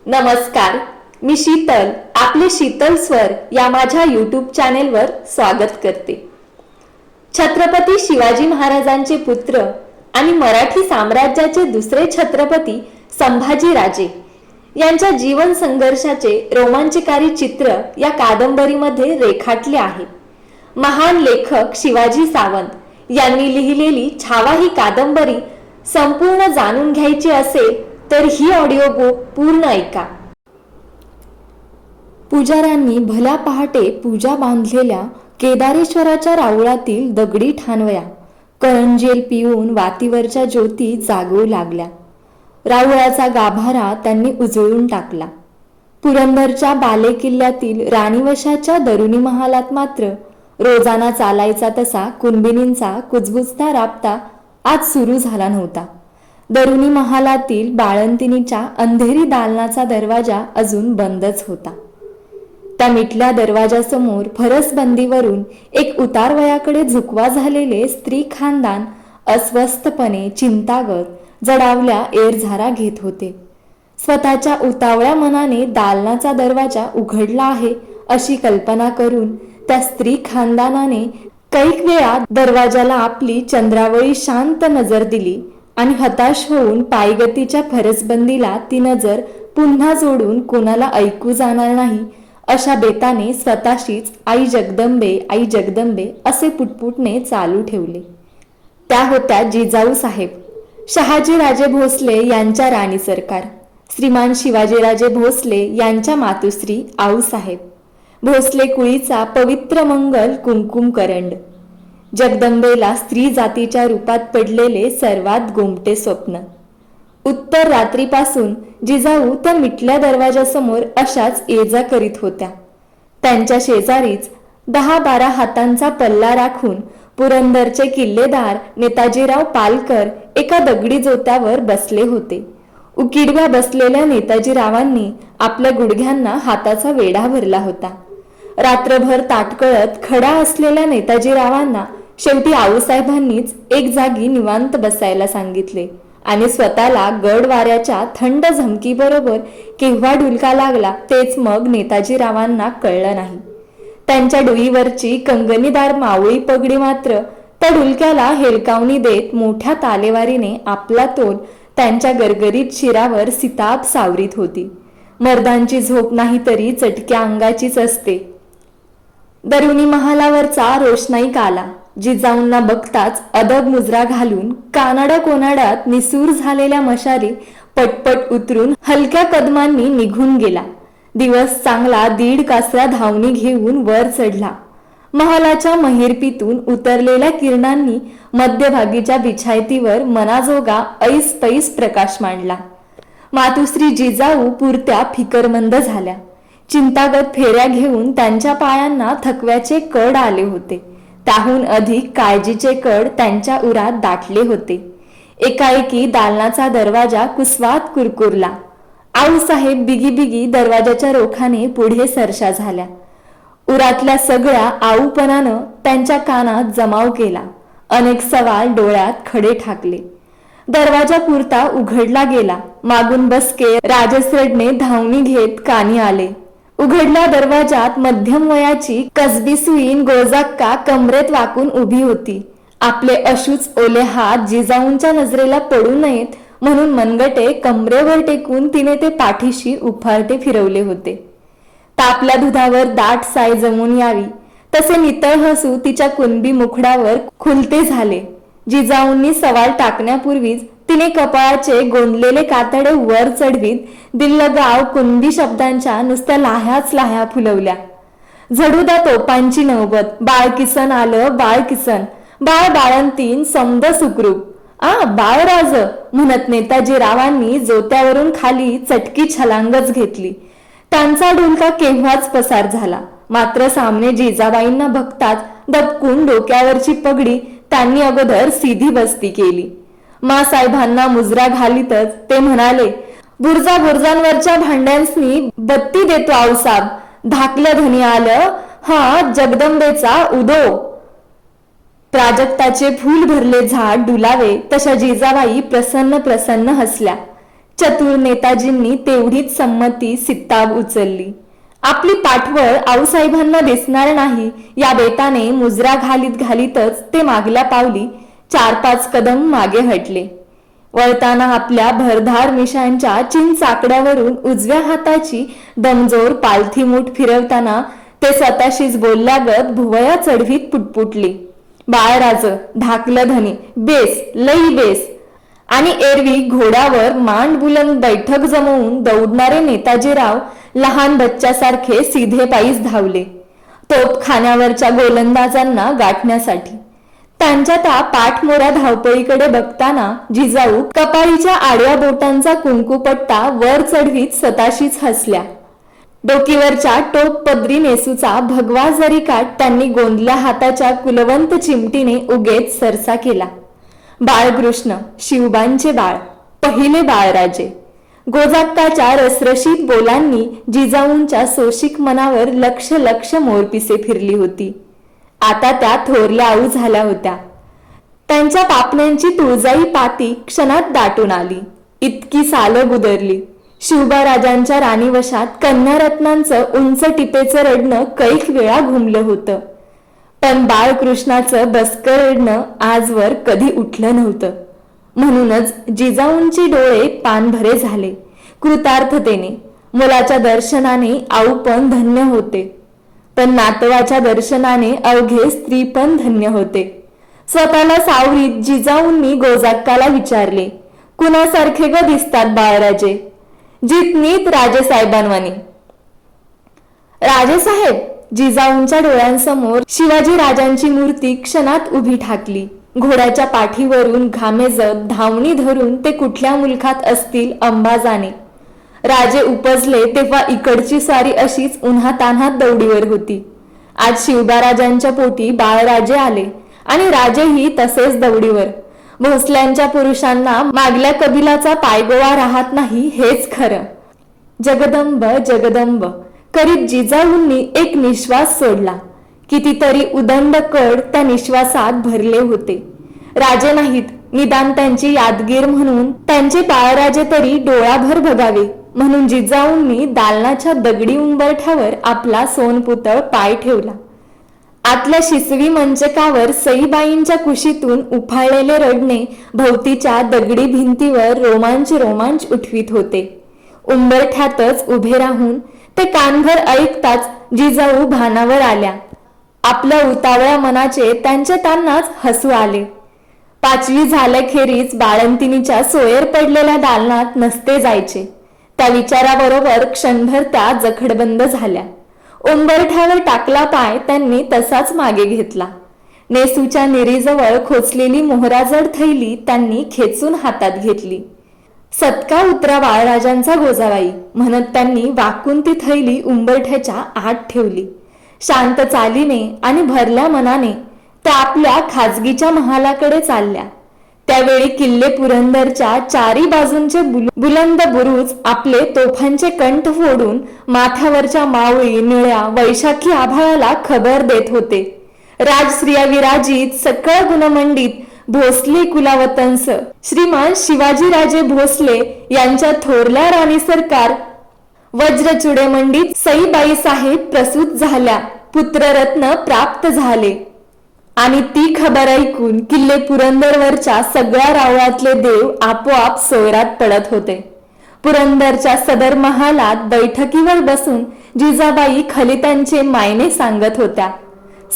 नमस्कार, मी शीतल आपले शीतल स्वर या माझ्या यूट्यूब चॅनेलवर स्वागत करते. छत्रपती शिवाजी महाराजांचे पुत्र आणि मराठी साम्राज्याचे दुसरे छत्रपती संभाजी राजे यांच्या जीवन संघर्षाचे रोमांचकारी चित्र या कादंबरीमध्ये रेखाटले आहे. महान लेखक शिवाजी सावंत यांनी लिहिलेली छावा ही कादंबरी संपूर्ण जाणून घ्यायची असेल तर ही ऑडिओ बुक पूर्ण ऐका. पुजाऱ्यांनी भल्या पहाटे पूजा बांधलेल्या केदारेश्वराच्या राऊळातील दगडी ठाणवया करंजेल पिऊन वातीवरच्या ज्योती जागवू लागल्या. राऊळाचा गाभारा त्यांनी उजळून टाकला. पुरंदरच्या बालेकिल्ल्यातील राणीवशाच्या दरुणी महालात मात्र रोजाना चालायचा तसा कुणबिनींचा कुजबुजता राबता आज सुरू झाला नव्हता. दरुणी महालातील बाळंतिणीच्या अंधेरी दालनाचा दरवाजा अजून बंदच होता. त्या मिटल्या दरवाजासमोर फरसबंदीवरून एक उतारवयाकडे झुकवा झालेले स्त्री खानदान अस्वस्थपणे चिंतागत जडावल्या एरझारा घेत होते. स्वतःच्या उतावळ्या मनाने दालनाचा दरवाजा उघडला आहे अशी कल्पना करून त्या स्त्री खानदानाने कैक वेळा दरवाजाला आपली चंद्रावळी शांत नजर दिली आणि हताश होऊन पायगतीच्या फरसबंदीला ती नजर पुन्हा जोडून कोणाला ऐकू जाणार नाही अशा बेताने स्वतःशीच आई जगदंबे आई जगदंबे असे पुटपुटणे चालू ठेवले. त्या होत्या जिजाऊ साहेब, शहाजीराजे भोसले यांच्या राणी सरकार, श्रीमान शिवाजीराजे भोसले यांच्या मातुश्री आऊसाहेब, भोसले कुळीचा पवित्र मंगल कुंकुम करंड. जगदंबेला स्त्री जातीच्या रूपात पडलेले सर्वात गोमटे स्वप्न. उत्तर रात्रीपासून जिजाऊ त्या मिटल्या दरवाजासमोर अशाच ये-जा करीत होत्या. त्यांच्या शेजारीच 10-12 हातांचा पल्ला राखून पुरंदरचे किल्लेदार नेताजीराव पालकर एका दगडी जोत्यावर बसले होते. उकिडव्या बसलेल्या नेताजीरावांनी आपल्या गुडघ्यांना हाताचा वेढा भरला होता. रात्रभर ताटकळत खडा असलेल्या नेताजीरावांना शेवटी आऊसाहेबांनीच एक जागी निवांत बसायला सांगितले आणि स्वतःला गड वाऱ्याच्या थंड झमकीबरोबर केव्हा डुलका लागला तेच मग नेताजीरावांना कळलं नाही. त्यांच्या डोईवरची कंगनीदार मावळी पगडी मात्र त्या डुलक्याला हेलकावणी देत मोठ्या तालेवारीने आपला तोल त्यांच्या गरगरीत शिरावर सिताब सावरीत होती. मर्दांची झोप नाही तरी चटक्या अंगाचीच असते. दरुणी महालावरचा रोषणाईक आला. जिजाऊंना बघताच अदब मुजरा घालून कानाडा कोनाडात निसूर झालेल्या मशाली पटपट उतरून हलक्या कदमांनी निघून गेला. दिवस चांगला 1.5 कासरा धावणी घेऊन वर चढला. महालाच्या महिरपीतून उतरलेल्या किरणांनी मध्यभागीच्या बिछायतीवर मनाजोगा ऐस पैस प्रकाश मांडला. मातुश्री जिजाऊ पुरत्या फिकरमंद झाल्या. चिंतागत फेऱ्या घेऊन त्यांच्या पायांना थकव्याचे कड आले होते. त्याहून अधिक काळजीचे कड त्यांच्या उरात दाटले होते. एकाएकी दालनाचा दरवाजा कुसवात कुरकुरला. आऊसाहेब बिगी दरवाजाच्या रोखाने पुढे सरशा झाल्या. उरातल्या सगळ्या आऊपणानं त्यांच्या कानात जमाव केला. अनेक सवाल डोळ्यात खडे ठाकले. दरवाजा पुरता उघडला गेला. मागून बसके राजसरडने धावणी घेत कानी आले. उघडल्या दरवाजात मध्यम वयाची कसबी सुईण गोजाक्का कमरेत वाकून उभी होती. आपले अशूच ओले हात जिजाऊंच्या नजरेला पडू नयेत म्हणून मनगटे कमरेवर टेकून तिने ते पाठीशी उफारटे फिरवले होते. तापल्या दुधावर दाट साय जमून यावी तसे नितळ हसू तिच्या कुणबी मुखडावर खुलते झाले. जिजाऊंनी सवाल टाकण्यापूर्वीच तिने कपाळाचे गोंदलेले कातडे वर चढवीत दिल्लगाव कुणबी शब्दांच्या नुसत्या लाह्याच लाह्या फुलवल्या. झडू द्या तोपांची नौबत, बाळ किसन आलं बाळ किसन, बाळ बाळंतीन समद सुखरूप, बाळराज म्हणत नेताजीरावांनी जोत्यावरून खाली चटकी छलांगच घेतली. त्यांचा डुलका केव्हाच पसार झाला. मात्र सामने जिजाबाईंना बघताच दबकून डोक्यावरची पगडी त्यांनी अगोदर सीधी बसती केली. मासाहेबांना मुजरा घालीतच ते म्हणाले, बुरजांवरच्या भांड्यांसनी बत्ती देतो आऊसाब, धाकलं धनी आलं, हा जगदंबेचा उदो. प्राजक्ताचे फूल भरले झाड डुलावे तशा जिजाबाई प्रसन्न प्रसन्न हसल्या. चतुर नेताजींनी तेवढीच संमती सित्ताब उचलली. आपली पाठवळ आऊसाहेबांना दिसणार नाही या बेताने मुजरा घालीत घालीतच ते मागल्या पावली 4-5 कदम मागे हटले. वळताना आपल्या भरधार मिशांच्या चिंचाकड्यावरून उजव्या हाताची दमजोर पालथी मूठ फिरवताना ते स्वतःशीच बोलल्यागत भुवया चढवीत पुटपुटले, बाळराज, धाकलं धनी, बेस, लई बेस. आणि एरवी घोड्यावर मांड बुलंद बैठक जमवून दौडणारे नेताजीराव लहान बच्च्यासारखे सीधे पायीच धावले, तोपखान्यावरच्या गोलंदाजांना गाठण्यासाठी. त्यांच्या त्या पाठमोऱ्या धावपळीकडे बघताना जिजाऊ कपाळीच्या आडव्या बोटांचा कुंकुपट्टा वर चढवीत स्वतःशीच हसल्या. डोकीवरच्या टोप पदरी नेसूचा भगवा जरीकाठ त्यांनी गोंदल्या हाताच्या कुलवंत चिमटीने उगेच सरसा केला. बाळकृष्ण, शिवबांचे बाळ, पहिले बाळराजे. गोजाक्काच्या रसरशीत बोलांनी जिजाऊंच्या सोशिक मनावर लक्ष लक्ष मोरपिसे फिरली होती. आता त्या थोरल्या आऊ झाल्या होत्या. त्यांच्या पापण्यांची तुळजाई पाती क्षणात दाटून आली. इतकी सालं गुदरली. शिवबाराजांच्या राणीवशात कन्यारत्नांचं उंच टिपेचं रडणं कैक वेळा घुमलं होतं. पण बाळकृष्णाचं बसकं रडणं आजवर कधी उठलं नव्हतं. म्हणूनच जिजाऊंचे डोळे पानभरे झाले कृतार्थतेने. मुलाच्या दर्शनाने आऊ पण धन्य होते, पण नातवाच्या दर्शनाने अवघे स्त्री पण धन्य होते. स्वतःला सावरीत जिजाऊंनी गोजाक्काला विचारले, कुणासारखे ग दिसतात बाळराजे? जितनीत राजेसाहेबांवानी. राजेसाहेब? जिजाऊंच्या डोळ्यांसमोर शिवाजी राजांची मूर्ती क्षणात उभी ठाकली. घोड्याच्या पाठीवरून घामेजत धावणी धरून ते कुठल्या मुलखात असतील अंबाजाने. राजे उपजले तेव्हा इकडची सारी अशीच उन्हातान्हात दौडीवर होती. आज शिवबाराजांच्या पोटी बाळराजे आले आणि राजेही तसेच दौडीवर. भोसल्यांच्या पुरुषांना मागल्या कबिलाचा पायगोवा राहत नाही हेच खरं. जगदंब जगदंब करीत जिजाऊंनी एक निश्वास सोडला. कितीतरी उदंड कड त्या निश्वासात भरले होते. राजे नाहीत, निदान त्यांची यादगीर म्हणून त्यांचे बाळराजे तरी डोळाभर बघावे म्हणून जिजाऊंनी दालनाच्या दगडी उंबरठ्यावर आपला सोनपुतळ पाय ठेवला. आतल्या शिसवी मंचकावर सईबाईंच्या कुशीतून उफाळलेले रडणे भोवतीच्या दगडी भिंतीवर रोमांच उठवीत होते. उंबरठ्यातच उभे राहून ते कानभर ऐकताच जिजाऊ भानावर आल्या. आपल्या उतावळ्या मनाचे त्यांनाच हसू आले. 5वी झाल्याखेरीज बाळंतिणीच्या सोयर पडलेल्या दालनात नसते जायचे. त्या विचाराबरोबर क्षणभर त्या जखडबंद झाल्या. उंबरठ्यावर टाकला पाय त्यांनी तसाच मागे घेतला. नेसूच्या निरीजवळ खोचलेली मोहराजड थैली त्यांनी खेचून हातात घेतली. सत्का उतरा बाळराजांचा गोजाबाई म्हणत त्यांनी वाकून ती थैली उंबरठ्याच्या आत ठेवली. शांत चालीने आणि भरल्या मनाने त्या आपल्या खाजगीच्या महालाकडे चालल्या. त्यावेळी किल्ले पुरंदरच्या चारी बाजूंचे बुलंद बुरुज आपले तोफांचे कंठ फोडून माथ्यावरच्या मावळी निळ्या वैशाखी आभाळाला खबर देत होते. राजश्रिया विराजित सकळ गुणमंडित भोसले कुलावतंस श्रीमान शिवाजीराजे भोसले यांच्या थोरल्या राणी सरकार वज्रचुडे मंडित सईबाई साहेब प्रसूत झाल्या, पुत्ररत्न प्राप्त झाले. आणि ती खबर ऐकून किल्ले पुरंदरवरच्या सगळ्या रावळातले देव आपोआप सोयरात पडत होते. पुरंदरच्या सदर महालात बैठकीवर बसून जिजाबाई खलितांचे मायने सांगत होत्या.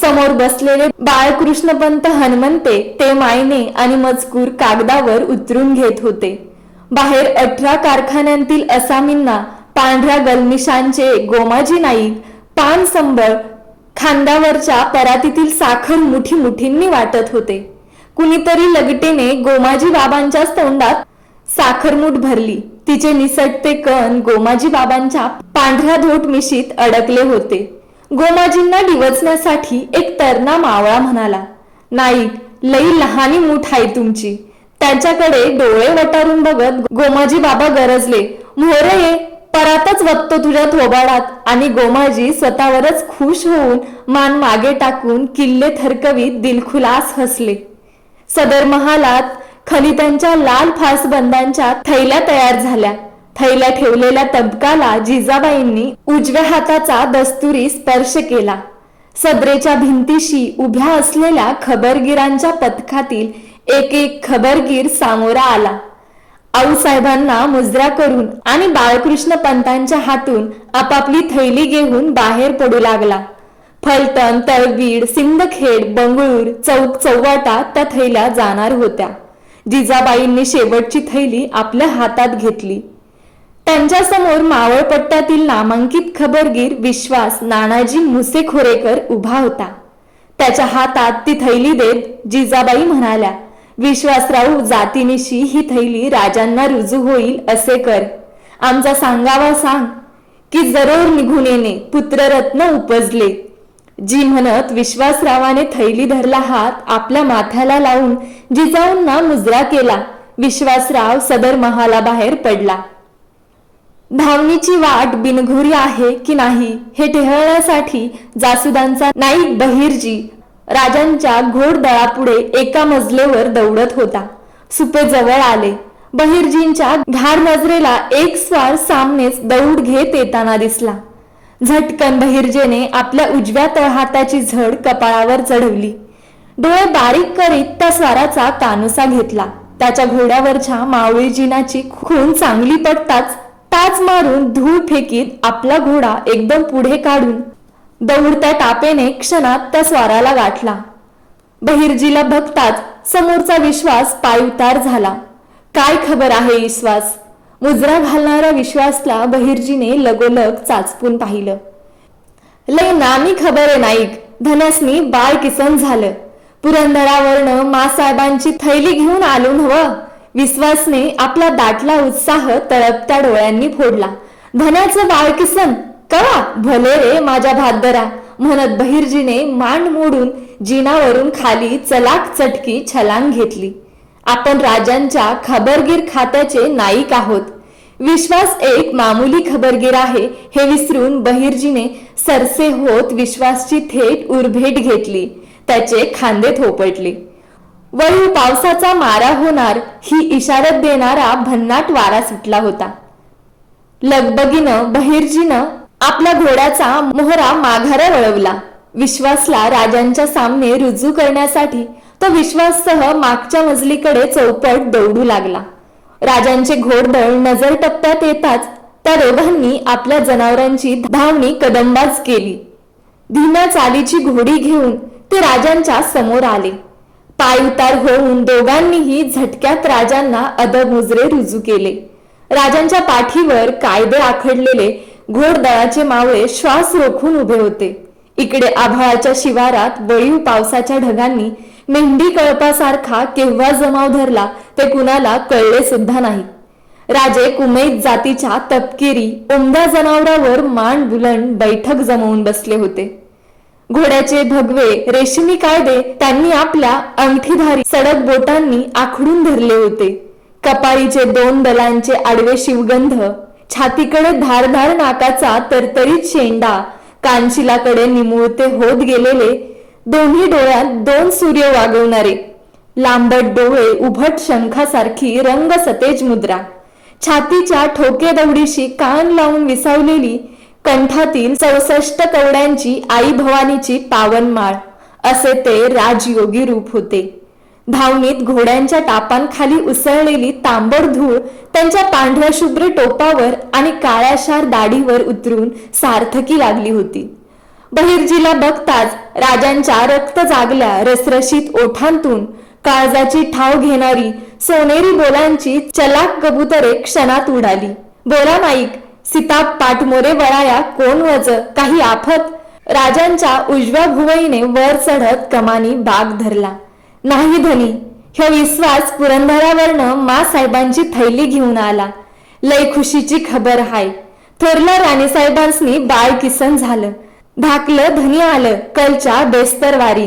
समोर बसलेले बाळकृष्णपंत हनुमंते ते मायने आणि मजकूर कागदावर उतरून घेत होते. बाहेर 18 कारखान्यांतील असामींना पांढऱ्या गलमिशांचे गोमाजी नाईक पान संबळ खांद्यावरच्या परातीतील साखर मुठींनी वाटत होते. कुणीतरी लगटेने गोमाजी बाबांच्या तोंडात साखरमुठ भरली. तिचे निसटते कण गोमाजी बाबांच्या पांढऱ्या धोट मिशीत अडकले होते. गोमाजींना डिवचण्यासाठी एक तरणा मावळा म्हणाला, नाईक, लई लहानी मूठ आहे तुमची. त्याच्याकडे डोळे वटारून बघत गोमाजी बाबा गरजले, मोहरे ये, परातच वत्तो तुझ्या थोबाडात. आणि गोमाजी स्वतःवरच खुश होऊन मान मागे टाकून किल्ले थरकवीत दिलखुलास हसले. सदर महालात खलित्यांच्या लाल फासबंदांच्या थैल्या तयार झाल्या. थैल्या ठेवलेल्या तबकाला जिजाबाईंनी उजव्या हाताचा दस्तुरी स्पर्श केला. सदरेच्या भिंतीशी उभ्या असलेल्या खबरगीरांच्या पथकातील एक एक खबरगीर सामोरा आला. आऊसाहेबांना मुजरा करून आणि बाळकृष्ण पंतांच्या हातून आपापली थैली घेऊन बाहेर पडू लागला. फलटण, तळवीड, सिंदखेड, बंगळूर, चौक चौवाटा त्या थैल्या जाणार होत्या. जिजाबाईंनी शेवटची थैली आपल्या हातात घेतली. त्यांच्या समोर मावळपट्ट्यातील नामांकित खबरगीर विश्वास नानाजी मुसेखोरेकर उभा होता. त्याच्या हातात ती थैली देत जिजाबाई म्हणाल्या, विश्वासराव, जातीनिशी ही थैली राजांना रुजू होईल असे कर. आमचा सांगावा सांग की जरूर निघून येणे पुत्ररत्न उपजले. जी म्हणत विश्वासरावाने थैली धरला हात आपल्या माथ्याला लावून जिजाऊंना मुजरा केला. विश्वासराव सदर महालाबाहेर पडला. धावणीची वाट बिनघोरी आहे की नाही हे टेहळण्यासाठी जासुदांचा नाईक बहिर्जी राजांच्या घोडदळापुढे एका मजलेवर दौडत होता. सुपे जवळ आले. बहिर्जींच्या घार नजरेला एक स्वार सामनेच दौड घेत येताना दिसला. झटकन बहिर्जेने आपल्या उजव्या तळहाताची झड कपाळावर चढवली. डोळे बारीक करीत त्या स्वाराचा कानोसा घेतला. त्याच्या घोड्यावरच्या मावळी जिनाची खून चांगली पडताच टाच मारून धूळ फेकीत आपला घोडा एकदम पुढे काढून दौडत्या टापेने क्षणात त्या स्वाराला गाठला. बहिर्जीला बघताच समोरचा विश्वास पायउतार झाला. काय खबर आहे विश्वास? मुजरा घालणाऱ्या विश्वासला बहिर्जीने लगोलग चाचपून पाहिलं. लय नामी खबर आहे नाईक. धनसनी बाळ किसन झालं. पुरंदरावरनं मासाहेबांची थैली घेऊन आलो नव्ह. विश्वासने आपला दाटला उत्साह तळपत्या डोळ्यांनी फोडला. धनाचं बाळ किसन कवा? भले रे माझ्या भादरा, म्हणत बहिर्जीने मान मोडून जिनावरून खाली चलाक चटकी छलांग घेतली. आपण राजांच्या खबरगीर खात्याचे नाईक आहोत. विश्वास एक मामूली खबरगीर आहे हे विसरून बहिर्जीने सरसे होत विश्वासची थेट उरभेट घेतली. त्याचे खांदे थोपटले. वळू पावसाचा मारा होणार ही इशारत देणारा भन्नाट वारा सुटला होता. लगबगीनं बहिर्जीनं आपल्या घोड्याचा मोहरा माघारा वळवला. विश्वासला राजांच्या सामने रुजू करण्यासाठी तो विश्वाससह मागच्या मजलीकडे चौपट दौडू लागला. राजांचे घोडदळ नजर टप्प्यात येताच त्या दोघांनी आपल्या जनावरांची धावणी कदंबाज केली. धीम्या चालीची घोडी घेऊन ते राजांच्या समोर आले. पाय उतार होऊन दोघांनीही झटक्यात राजांना अदमुजरे रुजू केले. राजांच्या पाठीवर कायदे आखडलेले घोडदळाचे मावळे श्वास रोखून उभे होते. इकडे आभाळाच्या शिवारात वळीव पावसाच्या ढगांनी मेंढी कळपासारखा केव्हा जमाव धरला ते कुणाला कळले सुद्धा नाही. राजे कुमैत जातीच्या तपकिरी उमद्या जनावरावर मान बुलंद बैठक जमवून बसले होते. घोड्याचे भगवे रेशमी कायदे त्यांनी आपल्या अंगठीधारी सडक बोटांनी आखडून धरले होते. कपाळीचे दोन दलांचे आडवे शिवगंध, छातीकडे धारधार नाकाचा तरतरीत शेंडा, कानशिलाकडे निमुळते होत गेलेले, दोन्ही डोळ्यात दोन सूर्य वागवणारे, लांबट डोळे, उभट शंखासारखी रंग सतेज मुद्रा, छातीच्या ठोके दवडीशी कान लावून विसावलेली कंठातील 64 कवड्यांची आई भवानीची पावनमाळ, असे ते राजयोगी रूप होते. धावणीत घोड्यांच्या टापांखाली उसळलेली तांबड धूळ त्यांच्या पांढऱ्या शुभ्र टोपावर आणि काळ्याशार दाढीवर उतरून सार्थकी लागली होती. बहिर्जीला बघताच राजांच्या रक्त जागल्या रसरशीत ओठांतून काळजाची ठाव घेणारी सोनेरी बोलांची चलाक कबुतरे क्षणात उडाली. बोला नाईक, सीताप पाठमोरे वळाया कोण वज, काही आफत? राजांच्या उजव्या भुवईने वर चढत कमानी बाग धरला. नाही धनी, ह्यो विश्वास पुरंदरावरनं मासाहेबांची थैली घेऊन आला. लय खुशीची खबर हाय. थोरल्या राणीसाहेबांसनी बाळ किसन झालं. धाकलं धनी आलं कलच्या बेस्तरवारी.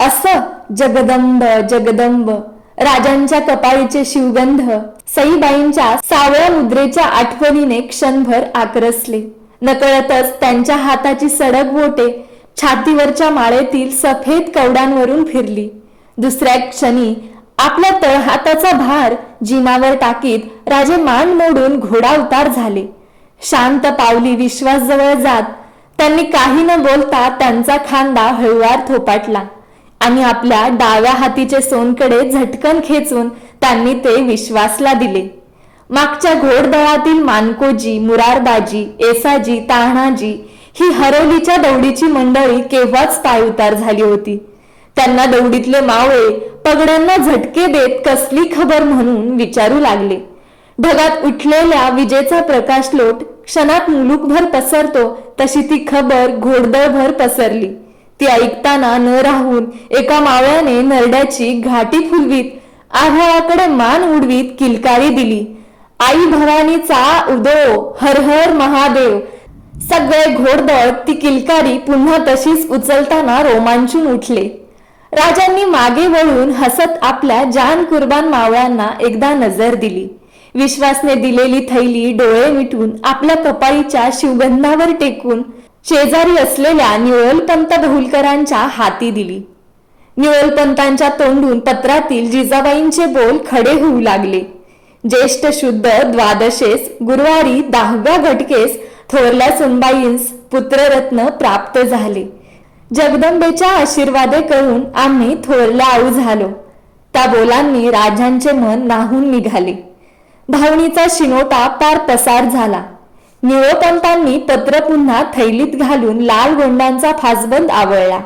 असं जगदंब जगदंब. राजांच्या कपाळीचे शिवगंध सईबाईंच्या सावळ्या मुद्रेच्या आठवणीने क्षणभर आकरसले. नकळतच त्यांच्या हाताची सडक बोटे छातीवरच्या माळेतील सफेद कवडांवरून फिरली. दुसऱ्या क्षणी आपल्या तळहाताचा भार जिनावर टाकीत राजे मान मोडून घोडा उतार झाले. शांत पावली विश्वासजवळ जात त्यांनी काही न बोलता त्यांचा खांदा हळुवार थोपाटला आणि आपल्या डाव्या हातीचे सोनकडे झटकन खेचून त्यांनी ते विश्वासला दिले. मागच्या घोडदळातील मानकोजी, मुरारबाजी, येसाजी, तान्हाजी ही हरवलीच्या दौडीची मंडळी केव्हाच पायउतार झाली होती. त्यांना दौडीतले मावळे पगड्यांना झटके देत कसली खबर म्हणून विचारू लागले. ढगात उठलेल्या विजेचा प्रकाशलोट क्षणात मुलूकभर पसरतो तशी ती खबर घोडदळभर पसरली. ती ऐकताना न राहून एका मावळ्याने नरड्याची घाटी फुलवीत आभाळाकडे मान उडवीत किलकारी दिली, आई भवानीचा उदो, हर हर महादेव. सगळे घोडदळ ती किलकारी पुन्हा तशीच उचलताना रोमांचून उठले. राजांनी मागे वळून हसत आपल्या जान कुर्बान मावळ्यांना एकदा नजर दिली. विश्वासने दिलेली थैली डोळे मिटून आपल्या कपाळीच्या शिवगंधावर टेकून शेजारी असलेल्या निवळपंत बहुलकरांच्या हाती दिली. निवळपंतांच्या तोंडून पत्रातील जिजाबाईंचे बोल खडे होऊ लागले. ज्येष्ठ शुद्ध द्वादशेस गुरुवारी 10व्या घटकेस थोरल्या सुनबाईंस पुत्ररत्न प्राप्त झाले. जगदंबेच्या आशीर्वादे करून आम्ही थोरल्या आऊ झालो. त्या बोलांनी राजांचे मन नाहून निघाले. धावणीचा शिनोटा पार पसार झाला. निवळपंतांनी पत्र पुन्हा थैलीत घालून लाल गोंडांचा फासबंद आवळला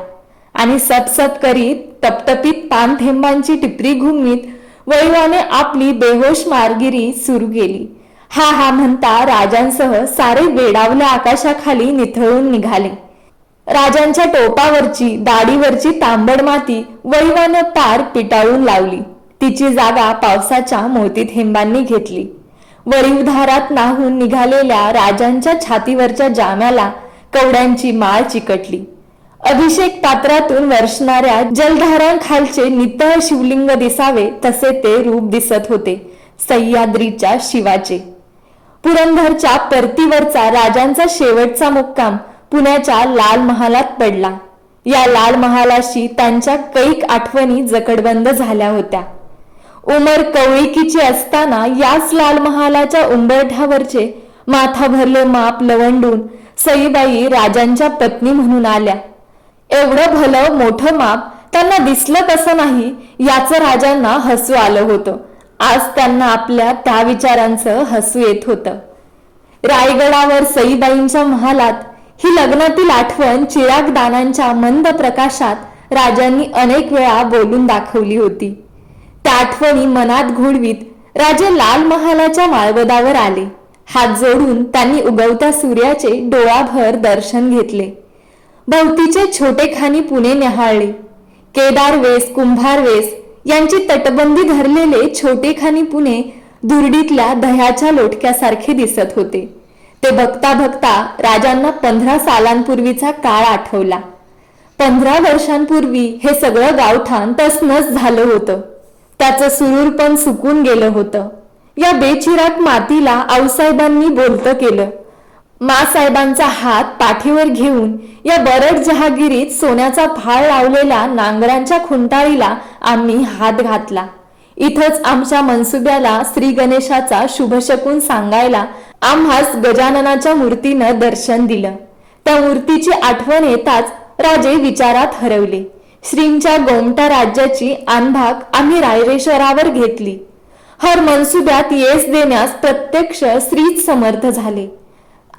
आणि सपसप करीत टपटपीत पानथेंबांची टिपरी घुमवीत वैवाने आपली बेहोश मारगिरी सुरू केली. हा हा म्हणता राजांसह सारे वेडावल्या आकाशाखाली निथळून निघाले. राजांच्या टोपावरची दाढीवरची तांबड माती वैवाने पार पिटाळून लावली. तिची जागा पावसाच्या मोती थेंबांनी घेतली. वरीवधारात नाहून निघालेल्या राजांच्या छातीवरच्या जाम्याला कवड्यांची माळ चिकटली. अभिषेक पात्रातून वर्षणाऱ्या जलधारांखालचे नितळ शिवलिंग दिसावे तसे ते रूप दिसत होते सह्याद्रीच्या शिवाचे. पुरंदरच्या परतीवरचा राजांचा शेवटचा मुक्काम पुण्याच्या लाल महालात पडला. या लाल महालाशी त्यांच्या कैक आठवणी जकडबंद झाल्या होत्या. उमर कवळीकीची असताना याच लाल महालाच्या उंबरठ्यावरचे माथा भरले माप लवंडून सईबाई राजांच्या पत्नी म्हणून आल्या. एवढं भलं मोठं माप त्यांना दिसलं कसं नाही याचं राजांना हसू आलं होतं. आज त्यांना आपल्या त्या विचारांचं हसू येत होतं. रायगडावर सईबाईंच्या महालात ही लग्नातील आठवण चिरागदानांच्या मंद प्रकाशात राजांनी अनेक वेळा बोलून दाखवली होती. त्या आठवणी मनात घोळवीत राजे लाल महालाच्या माळवदावर आले. हात जोडून त्यांनी उगवत्या सूर्याचे डोळाभर दर्शन घेतले. भवतीचे छोटेखानी पुणे न्याहाळले. केदार वेस, कुंभार वेस यांची तटबंदी धरलेले छोटेखानी पुणे दुर्डीतल्या दह्याच्या लोटक्यासारखे दिसत होते. ते बघता बघता राजांना 15 सालांपूर्वीचा काळ आठवला. 15 वर्षांपूर्वी हे सगळं गावठाण तसनस झालं होतं. त्याचं सुरूरपण सुकून गेलं होतं. या बेचिराग मातीला आऊसाहेबांनी बोलतं केलं. मासाहेबांचा हात पाठीवर घेऊन या बरड जहागिरीत सोन्याचा फाळ लावलेल्या नांगरांच्या खुंटाळीला आम्ही हात घातला. इथंच आमच्या मनसुब्याला श्री गणेशाचा शुभशकून सांगायला आम्हास गजाननाच्या मूर्तीनं दर्शन दिलं. त्या मूर्तीची आठवण येताच राजे विचारात हरवले. श्रींच्या गोमटा राज्याची आनभाग आम्ही रायरेश्वरावर घेतली. हर मनसुब्यात येस देण्यास प्रत्यक्ष श्रीच समर्थ झाले.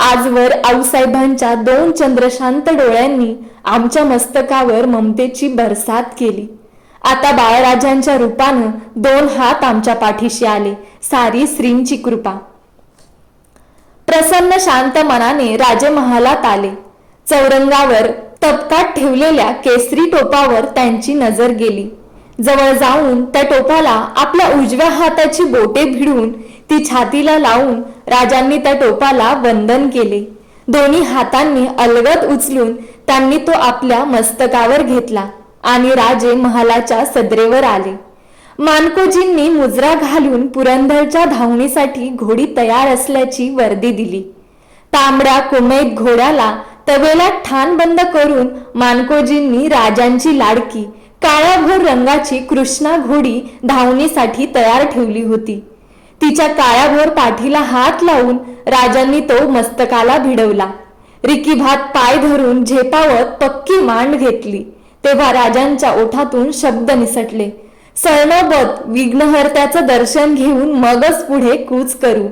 आजवर आऊसाहेबांच्या 2 चंद्रशांत डोळ्यांनी आमच्या मस्तकावर ममतेची बरसात केली. आता बाळराजांच्या रूपानं 2 हात आमच्या पाठीशी आले. सारी श्रींची कृपा. प्रसन्न शांत मनाने राजे महालात आले. चौरंगावर तबकात ठेवलेल्या केसरी टोपावर त्यांची नजर गेली. जवळ जाऊन त्या टोपाला आपल्या उजव्या हाताची बोटे भिडून ती छातीला लावून राजांनी त्या टोपाला वंदन केले. दोन्ही हातांनी अलगद उचलून त्यांनी तो आपल्या मस्तकावर घेतला आणि राजे महालाच्या सदरेवर आले. मानकोजींनी मुजरा घालून पुरंदरच्या धावणीसाठी घोडी तयार असल्याची वर्दी दिली. तांबड्या कोमेत घोड्याला तबेल्यात ठाण बंद करून मानकोजींनी राजांची लाडकी काळ्याभोर रंगाची कृष्णा घोडी धावणीसाठी तयार ठेवली होती. तिच्या काळ्याभोर पाठीला हात लावून राजांनी तो मस्तकाला भिडवला. रिकीभात पाय धरून झेपावत पक्की मांड घेतली तेव्हा राजांच्या ओठातून शब्द निसटले. सळणबत विघ्नहर्त्याचं दर्शन घेऊन मगच पुढे कूच करू.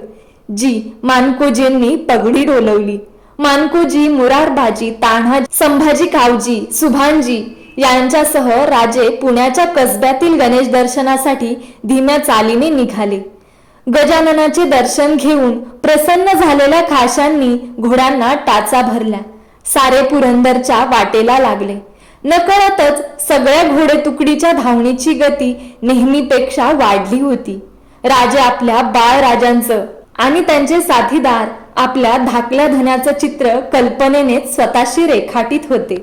जी मानकोजींनी पगडी डोलवली. मानकोजी, मुरारबाजी, तान्हाजी, संभाजी कावजी, सुभानजी यांच्यासह राजे पुण्याच्या कसब्यातील गणेश दर्शनासाठी धीम्या चालीने निघाले. गजाननाचे दर्शन घेऊन प्रसन्न झालेल्या खाशांनी घोड्यांना टाचा भरल्या. सारे पुरंदरच्या वाटेला लागले. नकळतच सगळ्या घोडे तुकडीच्या धावणीची गती नेहमीपेक्षा वाढली होती. राजे आपल्या बाळराजांचं आणि त्यांचे साथीदार आपल्या धाकल्या धन्याचं चित्र कल्पनेनेच स्वतःशी रेखाटीत होते.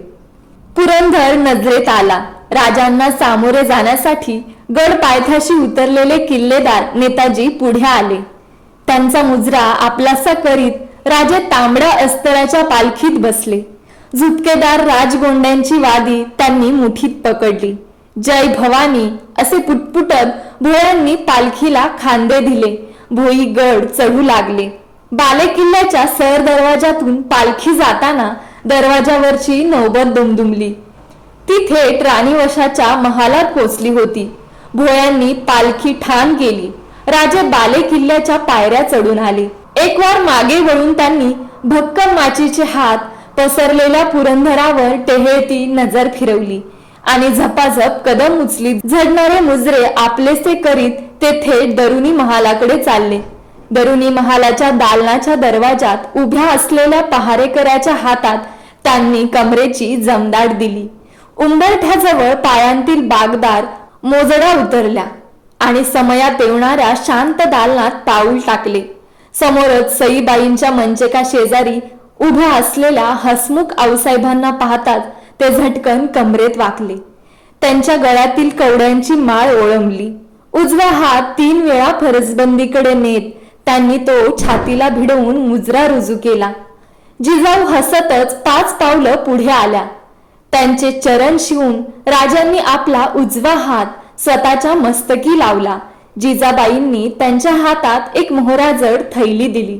पुरंदर नजरेत आला. राजांना सामोरे जाण्यासाठी गड पायथ्याशी उतरलेले किल्लेदार नेताजी पुढे आले. त्यांचा मुजरा आपलासा करीत राजे तांबड्या अस्तराच्या पालखीत बसले. झुपकेदार राजगोंड्यांची वादी त्यांनी मुठीत पकडली. जय भवानी असे पुटपुटत भोयांनी पालखीला खांदे दिले. भोई गड चढू लागले. बालेकिल्ल्याच्या सर दरवाजातून पालखी जाताना दरवाजावरची नौबत दुमदुमली. ती थेट राणीवशाच्या महालात पोचली होती. भोयांनी पालखी ठाण केली. राजे बालेकिल्ल्याच्या पायऱ्या चढून आले. एक वार मागे वळून त्यांनी भक्कम माचीचे हात पसरलेल्या पुरंदरावर टेहळती नजर फिरवली आणि झपाझप कदम उचलीत झडणारे मुजरे आपलेसे करीत ते थेट दरुनी महालाकडे चालले. दरुनी महालाच्या दालनाच्या दरवाजात उभ्या असलेल्या पहारेकऱ्याच्या हातात त्यांनी कमरेची जमदाट दिली. उंबरठ्याजवळ पायांतील बागदार मोजडा उतरल्या आणि समयात येणाऱ्या शांत दालनात पाऊल टाकले. समोरच सईबाईंच्या मंचका शेजारी उभ्या असलेल्या हसमुख आऊसाहेबांना पाहताच ते झटकन कमरेत वाकले. त्यांच्या गळ्यातील कवड्यांची माळ ओळंबली. उजवा हात 3 वेळा फरसबंदीकडे नेत त्यांनी तो छातीला भिडवून मुजरा रुजू केला. जिजाऊ हसतच 5 पावलं पुढे आल्या. त्यांचे चरण शिवून राजांनी आपला उजवा हात स्वतःच्या मस्तकी लावला. जिजाबाईंनी त्यांच्या हातात एक मोहराजड थैली दिली.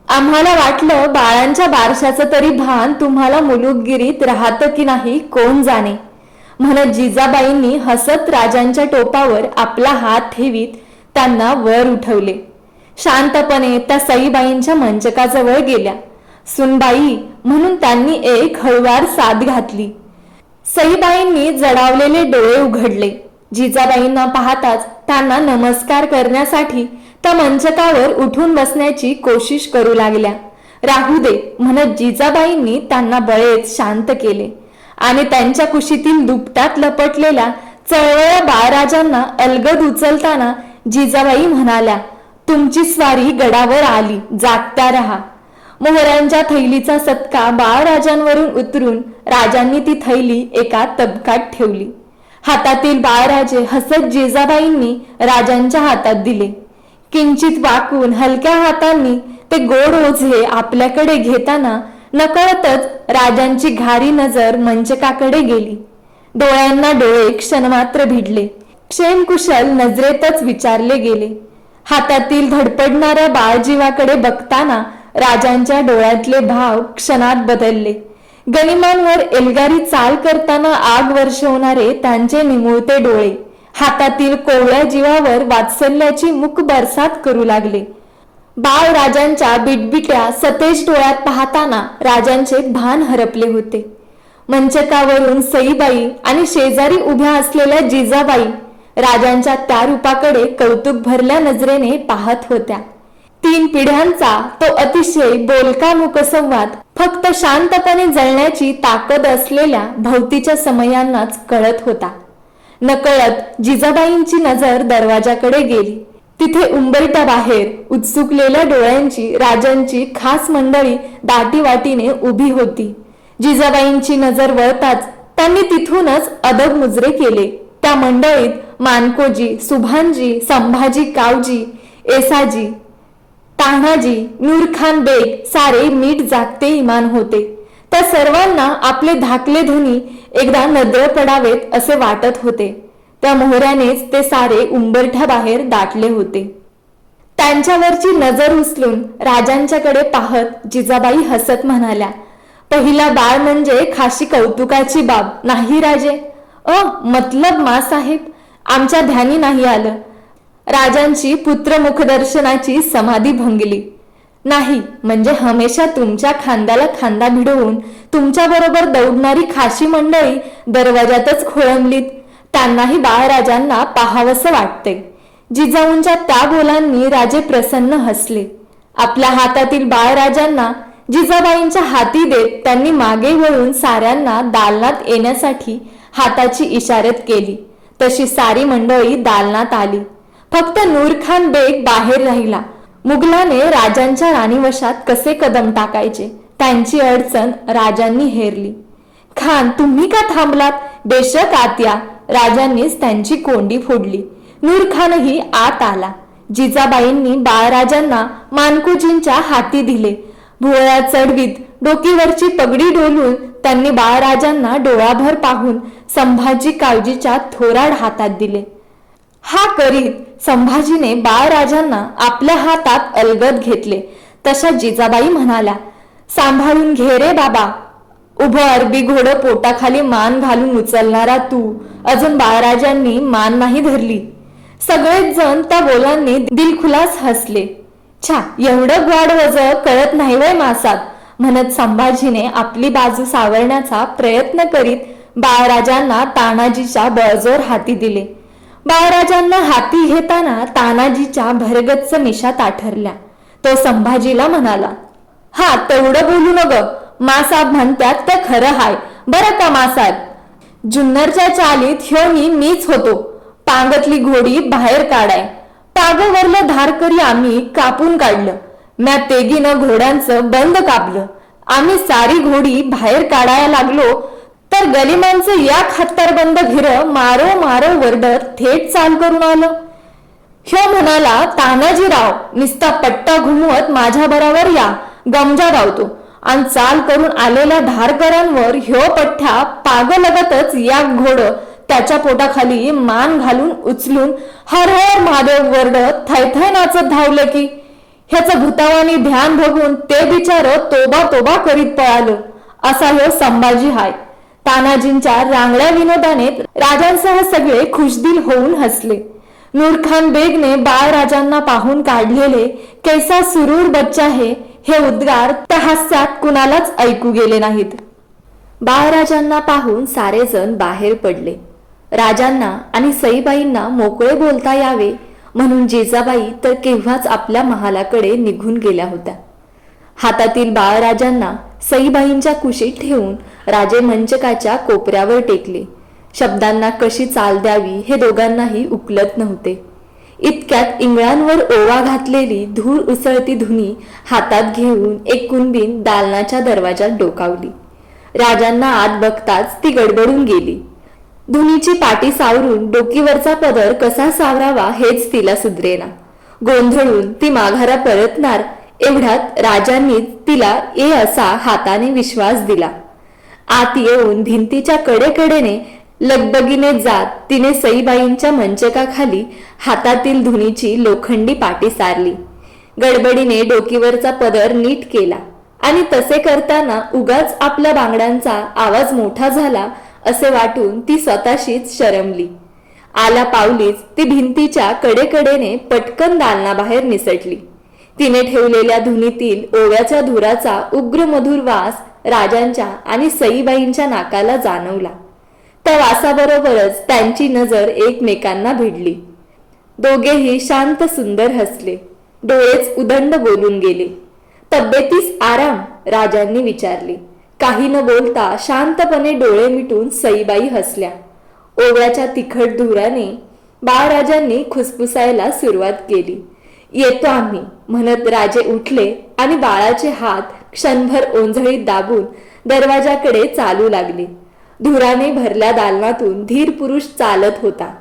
आम्हाला वाटलं बाळांच्या बारशाचं तरी भान तुम्हाला मुलुकगिरीत राहतं की नाही कोण जाणे, म्हणत जिजाबाईंनी हसत राजांच्या टोपावर आपला हात ठेवीत त्यांना वर उठवले. शांतपणे त्या सईबाईंच्या मंचकाजवळ गेल्या. सुनबाई म्हणून त्यांनी एक हळुवार साद घातली. सईबाईंनी जडावलेले डोळे उघडले. जिजाबाईंना पाहताच त्यांना नमस्कार करण्यासाठी त्या मंचकावर उठून बसण्याची कोशिश करू लागल्या. राहू दे म्हणत जिजाबाईंनी त्यांना बळेच शांत केले आणि त्यांच्या कुशीतील दुपट्यात लपटलेल्या चळवळ्या बाळराजांना अलगद उचलताना जिजाबाई म्हणाल्या, तुमची स्वारी गडावर आली, जागत्या रहा. मोहरांच्या थैलीचा सत्का बाळराजांवरून उतरून राजांनी ती थैली एका तबकात ठेवली. हातातील बाळराजे हसत जिजाबाईंनी राजांच्या हातात दिले. किंचित वाकून हलक्या हातांनी ते गोड ओझे आपल्याकडे घेताना नकळतच राजांची घारी नजर मंचकाकडे गेली. डोळ्यांना डोळे क्षणमात्र भिडले. क्षेमकुशल नजरेतच विचारले गेले. हातातील धडपडणाऱ्या बाळजीवाकडे बघताना राजांच्या डोळ्यातले भाव क्षणात बदलले. गनिमांवर एल्गारी चाल करताना आग वर्षवणारे त्यांचे निमुळते डोळे हातातील कोवळ्या जीवावर वात्सल्याची मुख बरसात करू लागले. बाळ राजांच्या बिटबिट्या सतेज डोळ्यात पाहताना राजांचे भान हरपले होते. मंचकावरून सईबाई आणि शेजारी उभ्या असलेल्या जिजाबाई राजांच्या त्या रूपाकडे कौतुक भरल्या नजरेने पाहत होत्या. 3 पिढ्यांचा तो अतिशय बोलका मुखसंवाद फक्त शांतपणे जळण्याची ताकद असलेल्या भवतीच्या समयांनाच कळत होता. नकळत जिजाबाईंची नजर दरवाजाकडे गेली. तिथे उंबरठ्याबाहेर उत्सुकलेल्या डोळ्यांची राजांची खास मंडळी दाटीवाटीने उभी होती. जिजाबाईंची नजर वळताच त्यांनी तिथूनच अदब मुजरे केले. त्या मंडळीत मानकोजी, सुभानजी, संभाजी कावजी, एसाजी, तान्हाजी, नूरखान बेग सारे मीठ जागते इमान होते. त्या सर्वांना आपले धाकले धनी एकदा नजर पडावेत असे वाटत होते. त्या मोहऱ्यानेच ते सारे उंबरठ्याबाहेर दाटले होते. त्यांच्यावरची नजर उचलून राजांच्याकडे पाहत जिजाबाई हसत म्हणाल्या, पहिला बाळ म्हणजे खाशी कौतुकाची बाब नाही राजे? मतलब मासाहेब, आमच्या ध्यानी नाही आलं. राजांची पुत्रमुखदर्शनाची समाधी भंगली. नाही म्हणजे हमेशा तुमच्या खांद्याला खांदा भिडवून तुमच्या बरोबर दौडणारी खाशी मंडळी दरवाजातच खोळंबलीत. त्यांनाही बाळराजांना पाहावंसं वाटते. जिजाऊंच्या त्या बोलांनी राजे प्रसन्न हसले. आपल्या हातातील बाळराजांना जिजाबाईंच्या हाती देत त्यांनी मागे वळून साऱ्यांना दालनात येण्यासाठी हाताची इशारत केली. तशी सारी मंडळी दालनात आली. फक्त नूरखान बेग बाहेर राहिला. मुघलाने राजांच्या राणीवशात कसे कदम टाकायचे त्यांची अडचण राजांनी हेरली. खान, तुम्ही का थांबलात? बेशक आत या. राजांनीच त्यांची कोंडी फोडली. नूरखानही आत आला. जिजाबाईंनी बाळराजांना मानकुजींच्या हाती दिले. भुवया चढवीत डोकीवरची पगडी डोलून त्यांनी बाळराजांना डोळाभर पाहून संभाजी काळजीच्या थोराड हातात दिले. हा करीत संभाजीने बाळराजांना आपल्या हातात अलगद घेतले. तशा जिजाबाई म्हणाल्या, सांभाळून घे रे बाबा. उभं अरबी घोडं पोटाखाली मान घालून उचलणारा तू. अजून बाळराजांनी मान नाही धरली. सगळेच जण त्या बोलांनी दिलखुलास हसले. छा, एवढं ग्वाड वज कळत नाही वय मासात, म्हणत संभाजीने आपली बाजू सावरण्याचा प्रयत्न करीत बाळराजांना तानाजीच्या बळजोर हाती दिले. बाळराजांना हाती घेताना तानाजीच्या भरगच्च मिशा ताठरल्या. तो संभाजीला म्हणाला, हा तेवढं बोलू नग. मासाब म्हणतात ते खरं हाय बरं का मासाब. जुन्नरच्या चालीत ह्यो मीच होतो. पांगतली घोडी बाहेर काढाय. पागवरलं धारकरी आम्ही कापून काढलं. म्या तेगीनं घोड्यांचं बंद कापलं. आम्ही सारी घोडी बाहेर काढायला लागलो तर गलिमांचं या खत्तरबंद घिर मारो मारो वरडत थेट चाल करून आलं. ह्यो म्हणाला, तानाजीराव, निस्ता पट्टा घुमवत माझ्या बरोबर या. गमजा गावतो. आणि चाल करून आलेल्या धारकरांवर ह्यो पठ्ठा पागलगतच या घोड त्याच्या पोटाखाली मान घालून उचलून हर हर महादेव वरडत थैथय नाचत धावलं की ह्याचं भूतावानी ध्यान बघून ते बिचार तोबा तोबा करीत पळालं. असा ह्यो संभाजी हाय. तानाजींच्या रांगड्या विनोदाने राजांसह सगळे खुशदिल होऊन हसले. नूरखान बेगने बाळराजांना पाहून काढलेले कैसा सुरूर बच्चा हे उद्गार त्या हास्यात कुणालाच ऐकू गेले नाहीत. बाळराजांना पाहून सारेजण बाहेर पडले. राजांना आणि सईबाईंना मोकळे बोलता यावे म्हणून जिजाबाई तर केव्हाच आपल्या महालाकडे निघून गेल्या होत्या. हातातील बाळराजांना सईबाईंच्या कुशीत ठेवून राजे मंचकाच्या कोपऱ्यावर टेकले. शब्दांना कशी चाल द्यावी हे दोघांनाही उकलत नव्हते. इतक्यात इंगळांवर ओवा घातलेली धूळ उसळती धुनी हातात घेऊन एक कुणबीन दालनाच्या दरवाजात डोकावली. राजांना आत बघताच ती गडबडून गेली. धुनीची पाटी सावरून डोकीवरचा पदर कसा सावरावा हेच तिला सुधरेना. गोंधळून ती माघारा परतणार एवढ्यात राजांनीच तिला ए असा हाताने विश्वास दिला. आत येऊन भिंतीच्या कडेकडेने लगबगीने जात तिने सईबाईंच्या मंचकाखाली हातातील धुनीची लोखंडी पाटी सारली. गडबडीने डोकीवरचा पदर नीट केला आणि तसे करताना उगाच आपल्या बांगड्यांचा आवाज मोठा झाला असे वाटून ती स्वतःशीच शरमली. आला पावलीच ती भिंतीच्या कडेकडेने पटकन दालनाबाहेर निसटली. तिने ठेवलेल्या धुनीतील ओव्याच्या धुराचा उग्र मधुर वास राजांच्या आणि सईबाईंच्या नाकाला जाणवला. त्या वासाबरोबरच त्यांची नजर एकमेकांना भिडली. दोघेही शांत सुंदर हसले. डोळेच उदंड बोलून गेले. तब्येतीस आराम? राजांनी विचारले. काही न बोलता शांतपणे डोळे मिटून सईबाई हसल्या. ओव्याच्या तिखट धुराने बाळराजांनी खुसफुसायला सुरुवात केली. येतो आम्ही म्हणत राजे उठले आणि बाळाचे हात क्षणभर ओंजळीत दाबून दरवाजाकडे चालू लागले. धुराने भरल्या दालनातून धीर पुरुष चालत होता.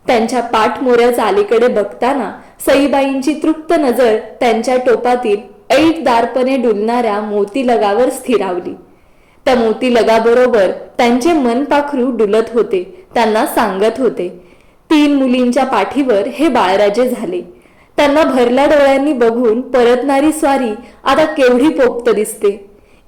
त्यांच्या पाठमोऱ्या चालीकडे बघताना सईबाईंची तृप्त नजर त्यांच्या टोपातील ऐटदारपणे डुलणाऱ्या मोतीलगावर स्थिरावली. त्या मोती लगाबरोबर त्यांचे मनपाखरू डुलत होते. त्यांना सांगत होते. 3 मुलींच्या पाठीवर हे बाळराजे झाले. त्यांना भरल्या डोळ्यांनी बघून परतणारी स्वारी आता केवढी पोक्त दिसते.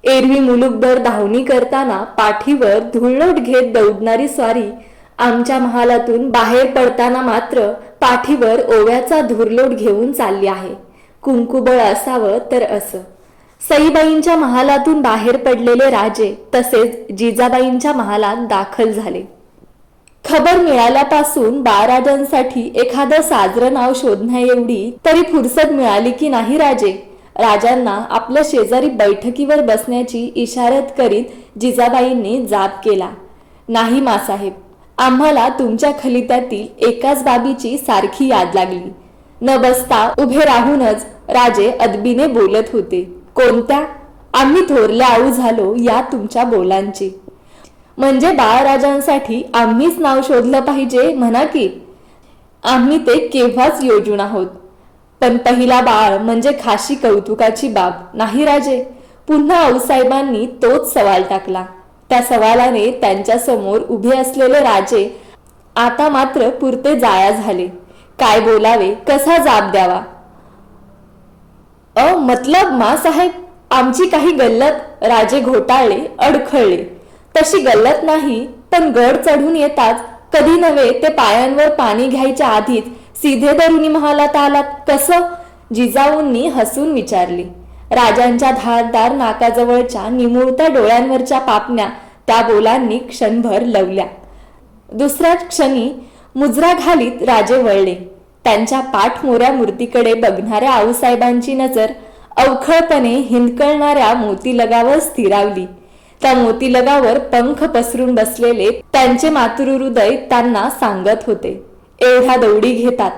एरवी मुलुकभर धावणी करताना पाठीवर धुळलोट घेत दौडणारी स्वारी आमच्या महालातून बाहेर पडताना मात्र पाठीवर ओव्याचा धुरलोट घेऊन चालली आहे. कुंकुबळ असावं तर असं. सईबाईंच्या महालातून बाहेर पडलेले राजे तसेच जिजाबाईंच्या महालात दाखल झाले. खबर मिळाल्यापासून बाळराजांसाठी एखादं साजरं नाव शोधण्याएवढी तरी फुरसत मिळाली की नाही राजे. राजांना आपल्या शेजारी बैठकीवर बसण्याची इशारत करीत जिजाबाईंनी जाप केला. नाही मासाहेब, आम्हाला तुमच्या खलित्यातील एकाच बाबीची सारखी याद लागली. न बसता उभे राहूनच राजे अदबीने बोलत होते. कोणत्या? आम्ही थोरले आऊ झालो या तुमच्या बोलांची. म्हणजे बाळराजांसाठी आम्हीच नाव शोधलं पाहिजे म्हणा की. आम्ही ते केव्हाच योजून आहोत. पण पहिला बाळ म्हणजे खाशी कौतुकाची बाब नाही राजे. पुन्हा आऊसाहेबांनी तोच सवाल टाकला. त्या सवालाने त्यांच्या समोर उभे असलेले राजे आता मात्र पुरते जाया झाले. काय बोलावे, कसा जाब द्यावा. मतलब मासाहेब, आमची काही गल्लत. राजे घोटाळले, अडखळले. तशी गल्लत नाही, पण गड चढून येताच कधी नव्हे ते पायांवर पाणी घ्यायच्या आधीच सीधे दरुनी महालात आलात कसं? जिजाऊंनी हसून विचारले. राजांच्या धारदार नाकाजवळच्या निमुळत्या डोळ्यांवरच्या पापण्या त्या बोलांनी क्षणभर लवल्या. दुसऱ्याच क्षणी मुजरा घालीत राजे वळले. त्यांच्या पाठमोऱ्या मूर्तीकडे बघणाऱ्या आऊसाहेबांची नजर अवखळपणे हिंदकळणाऱ्या मोतीलगावर स्थिरावली. त्या मोतीलगावर पंख पसरून बसलेले त्यांचे मातृहृदय त्यांना सांगत होते. एवढ्या दौडी घेतात.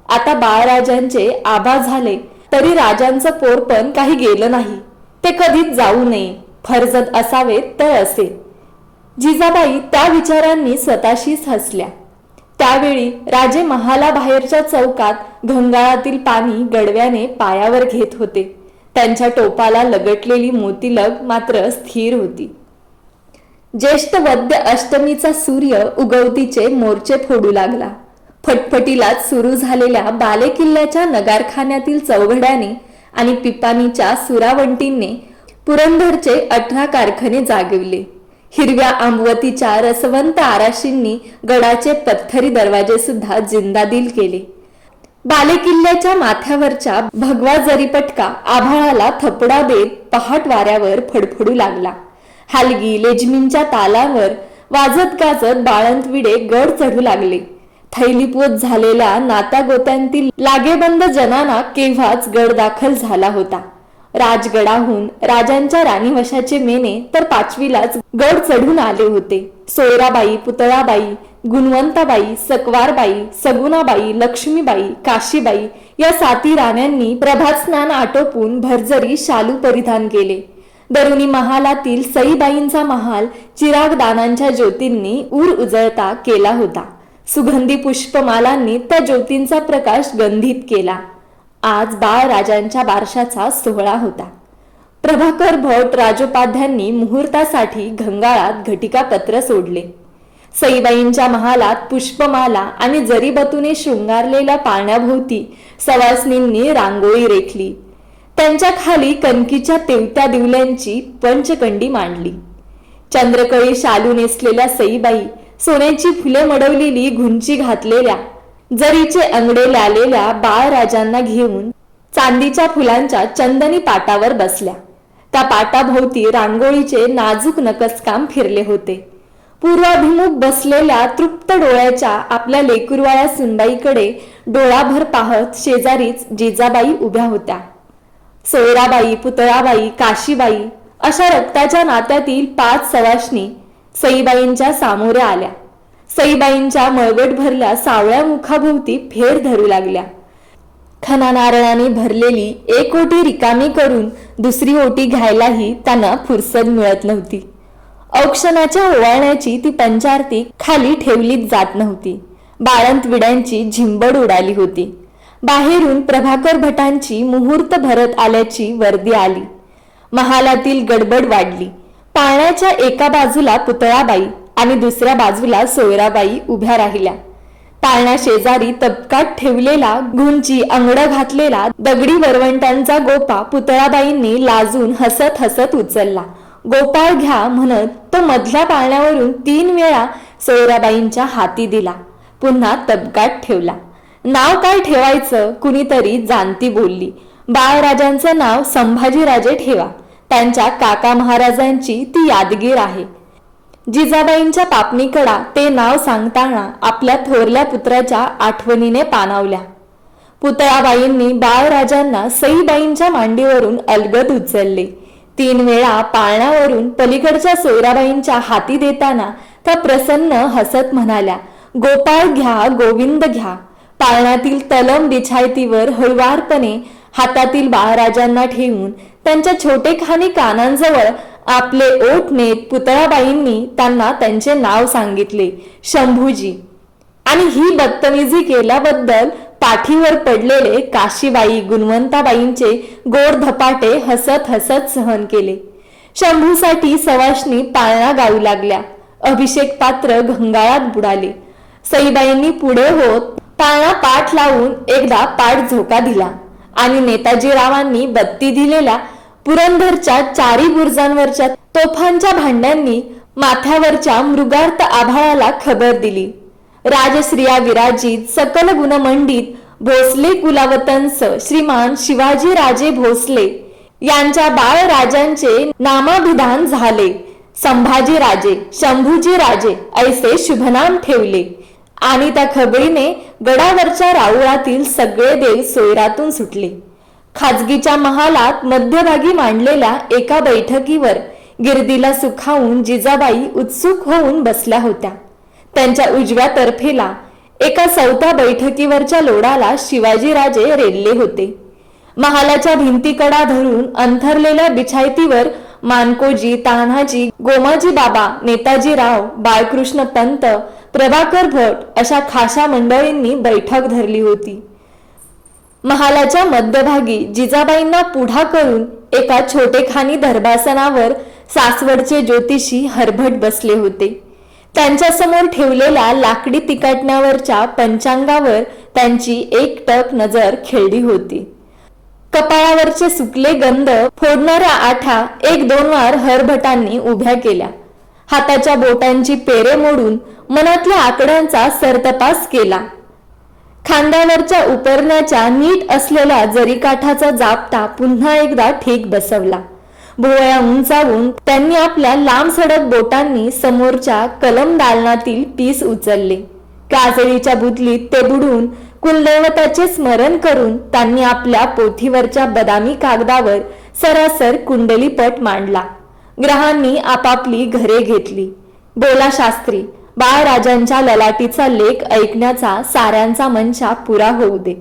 आता बाळराजांचे आबा झाले तरी राजांचं पोरपण काही गेलं नाही. ते कधीच जाऊ नये. फर्जत असावे तर असे. जिजाबाई त्या विचारांनी स्वतःशीच हसल्या. त्यावेळी राजे महालाबाहेरच्या चौकात घंगाळातील पाणी गडव्याने पायावर घेत होते. त्यांच्या टोपाला लगटलेली मोतीलग मात्र स्थिर होती. ज्येष्ठ वद्य अष्टमीचा सूर्य उगवतीचे मोर्चे फोडू लागला. फटफटीलाच सुरू झालेल्या बालेकिल्ल्याच्या नगारखान्यातील चौघड्याने आणि पिपाणीच्या सुरावंटींनी पुरंदरचे 18 कारखाने जागविले. हिरव्या आंबवतीच्या रसवंत आराशींनी गडाचे पत्थरी दरवाजे सुद्धा जिंदादिल केले. बालेकिल्ल्याच्या माथ्यावरच्या भगवा जरीपटका आभाळाला थपडा देत पहाट वाऱ्यावर फडफडू लागला. हलगी लेझिमींच्या तालावर वाजत गाजत बाळंतविडे गड चढू लागले. थैलीपोत झालेल्या नात्यागोत्यांतील लागेबंद जनाना केव्हाच गड दाखल झाला होता. राजगडाहून राजांच्या राणीवशाचे मेने तर 5वीलाच गड चढून आले होते. सोयराबाई, पुतळाबाई, गुणवंताबाई, सकवारबाई, सगुणाबाई, लक्ष्मीबाई, काशीबाई या 7 राण्यांनी प्रभात स्नान आटोपून भरजरी शालू परिधान केले. दरुनी महालातील सईबाईंचा महाल चिरागदानांच्या ज्योतींनी उर उजळता केला होता. सुगंधी पुष्पमालांनी त्या ज्योतींचा प्रकाश गंधित केला. आज बाळराजांच्या बारशाचा सोहळा होता. प्रभाकर भट राजोपाध्यांनी मुहूर्तासाठी घंगाळात घटिकापत्र सोडले. सईबाईंच्या महालात पुष्पमाला आणि जरीबतूने शृंगारलेल्या पाळण्याभोवती सवासनींनी रांगोळी रेखली. त्यांच्या खाली कणकीच्या तेवत्या दिवल्यांची पंचकंडी मांडली. चंद्रकळी शालू नेसलेल्या सईबाई सोन्याची फुले मडवलेली घुंची घातलेल्या जरीचे अंगडे लालेल्या बाळराजांना घेऊन चांदीच्या फुलांच्या चंदनी पाटावर बसल्या. त्या पाटाभोवती रांगोळीचे नाजूक नकसकाम फिरले होते. पूर्वाभिमुख बसलेल्या तृप्त डोळ्याच्या आपल्या लेकुरवाळ्या सुनबाईकडे डोळाभर पाहत शेजारीच जिजाबाई उभ्या होत्या. सोयराबाई, पुतळाबाई, काशीबाई अशा रक्ताच्या नात्यातील 5 सवाष्णी सईबाईंच्या सामोऱ्या आल्या. सईबाईंच्या मळवट भरल्या सावळ्या मुखाभोवती फेर धरू लागल्या. खना नारळाने भरलेली एक ओटी रिकामी करून दुसरी ओटी घ्यायलाही त्यांना फुरसत मिळत नव्हती. औक्षणाच्या ओवाळण्याची ती पंचारती खाली ठेवलीच जात नव्हती. बाळंतविड्यांची झिंबड उडाली होती. बाहेरून प्रभाकर भटांची मुहूर्त भरत आल्याची वर्दी आली. महालातील गडबड वाढली. पाळण्याच्या एका बाजूला पुतळाबाई आणि दुसऱ्या बाजूला सोयराबाई उभ्या राहिल्या. पाळण्या शेजारी तबकात ठेवलेला गुंची अंगड घातलेला दगडी वरवंटांचा गोपा पुतळाबाईंनी लाजून हसत हसत उचलला. गोपाळ घ्या म्हणत तो मधल्या पाळण्यावरून 3 वेळा सोयराबाईंच्या हाती दिला. पुन्हा तबकात ठेवला. नाव काय ठेवायचं कुणीतरी जाणती बोलली. बाळराजांचं नाव संभाजीराजे ठेवा. त्यांच्या काका महाराजांची ती यादगीर आहे. जिजाबाईंच्या पापणीकडा ते नाव सांगताना आपल्या थोरल्या पुत्राच्या आठवणीने पाणावल्या. पुतळाबाईंनी बाळराजांना सईबाईंच्या मांडीवरून अलगद उचलले. 3 वेळा पाळण्यावरून पलीकडच्या सोयराबाईंच्या हाती देताना त्या प्रसन्न हसत म्हणाल्या, गोपाळ घ्या, गोविंद घ्या. पाळण्यातील तलम बिछायतीवर हळुवारपणे हातातील बाळराजांना ठेवून त्यांच्या छोटेखानी कानांजवळ आपले ओठ नेत पुतळाबाईंनी त्यांना त्यांचे नाव सांगितले, शंभूजी. आणि ही बदतमीजी केल्याबद्दल पाठीवर पडलेले काशीबाई गुणवंताबाईंचे गोड धपाटे हसत हसत सहन केले. शंभूसाठी सवाष्णी पाळणा गाऊ लागल्या. अभिषेक पात्र घंगाळात बुडाले. सईबाईंनी पुढे होत पाळणा पाठ लावून एकदा पाठ झोका दिला आणि नेताजीरावांनी बत्ती दिलेल्या पुरंदरच्या 4 बुरुजांवरच्या तोफांच्या भांड्यांनी माथ्यावरच्या मृगार्थ आभाळाला खबर दिली. राजश्रिया विराजित सकल गुणमंडित भोसले कुलावतंस श्रीमान शिवाजी राजे भोसले यांच्या बाळराजांचे नामाभिधान झाले. संभाजी राजे, शंभूजी राजे ऐसे शुभनाम ठेवले. आणि त्या खबरीने गडावरच्या राऊळातील सगळे देव सोयरातून सुटले. खाजगीच्या महालात मध्यभागी मांडलेल्या एका बैठकीवर गिरदीला सुखावून जिजाबाई उत्सुक होऊन बसल्या होत्या. त्यांच्या उजव्या तर्फेला एका 4थ्या बैठकीवरच्या लोडाला शिवाजीराजे रेलले होते. महालाच्या भिंतीकडा धरून अंथरलेल्या बिछायतीवर मानकोजी, तान्हाजी, गोमाजी बाबा, नेताजीराव, बाळकृष्ण पंत, प्रभाकर भट अशा खाशा मंडळींनी बैठक धरली होती. महालाच्या मध्यभागी जिजाबाईंना पुढा करून एका छोटेखानी दरबासनावर सासवडचे ज्योतिषी हरभट बसले होते. त्यांच्यासमोर ठेवलेल्या लाकडी तिकाटण्यावरच्या पंचांगावर त्यांची एकटक नजर खेळली होती. कपाळावरचे सुकले गंध फोडणाऱ्या आठा 1-2 वार हरभटांनी उभ्या केल्या. हाताच्या बोटांची पेरे मोडून मनातल्या आकड्यांचा सरतपास केला. खांद्यावरच्या उपरण्याच्या नीट असलेल्या जरीकाठाचा जापटा पुन्हा एकदा ठीक बसवला. भोवळ्या उंचावून त्यांनी आपल्या लांब सडक बोटांनी समोरच्या कलम दालनातील पीस उचलले. काजळीच्या बुदलीत ते बुडून कुलदैवताचे स्मरण करून त्यांनी आपल्या पोथीवरच्या बदामी कागदावर सरासर कुंडलीपट मांडला. ग्रहांनी आपापली घरे घेतली. बोला शास्त्री, बाळराजांच्या ललाटीचा लेख ऐकण्याचा साऱ्यांचा मनशा पुरा होऊ दे.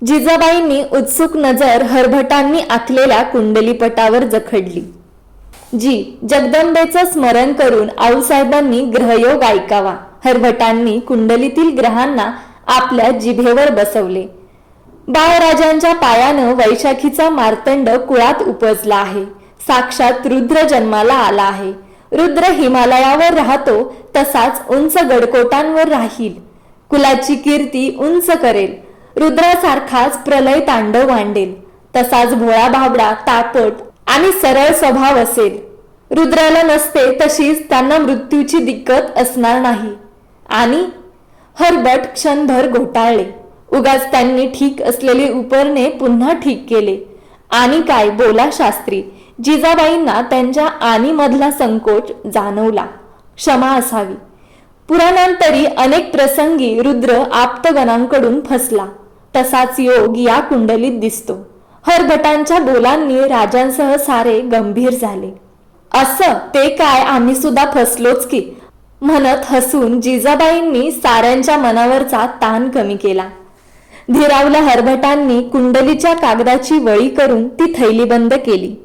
जिजाबाईंनी उत्सुक नजर हरभटांनी आखलेल्या कुंडलीपटावर जखडली. जगदंबेचं स्मरण करून आऊसाहेबांनी ग्रहयोग ऐकावा. हरभटांनी कुंडलीतील ग्रहांना आपल्या जिभेवर बसवले. बाळराजांच्या पायानं वैशाखीचा मार्तंड कुळात उपजला आहे. साक्षात रुद्र जन्माला आला आहे. रुद्र हिमालयावर राहतो तसाच उंच गडकोटांवर राहील. कुलाची कीर्ती उंच करेल. रुद्रासारखाच प्रलय तांडव मांडेल. तसाच भोळा भाबडा, तापट आणि सरळ स्वभाव असेल. रुद्राला नसते तशीच त्यांना मृत्यूची दिक्कत असणार नाही. आणि हरभट क्षणभर घोटाळले. उगाच त्यांनी ठीक असलेले उपरणे पुन्हा ठीक केले. आणि काय बोला शास्त्री. जिजाबाईंना त्यांच्या आणि मधला संकोच जाणवला. क्षमा असावी. पुराणांतरी अनेक प्रसंगी रुद्र आप्तगणांकडून फसला. तसाच योग या कुंडलीत दिसतो. हरभटांच्या बोलांनी राजांसह सारे गंभीर झाले. असं ते काय, आम्ही सुद्धा फसलोच की म्हणत हसून जिजाबाईंनी साऱ्यांच्या मनावरचा ताण कमी केला. धीरावल्या हरभटांनी कुंडलीच्या कागदाची वळी करून ती थैली बंद केली.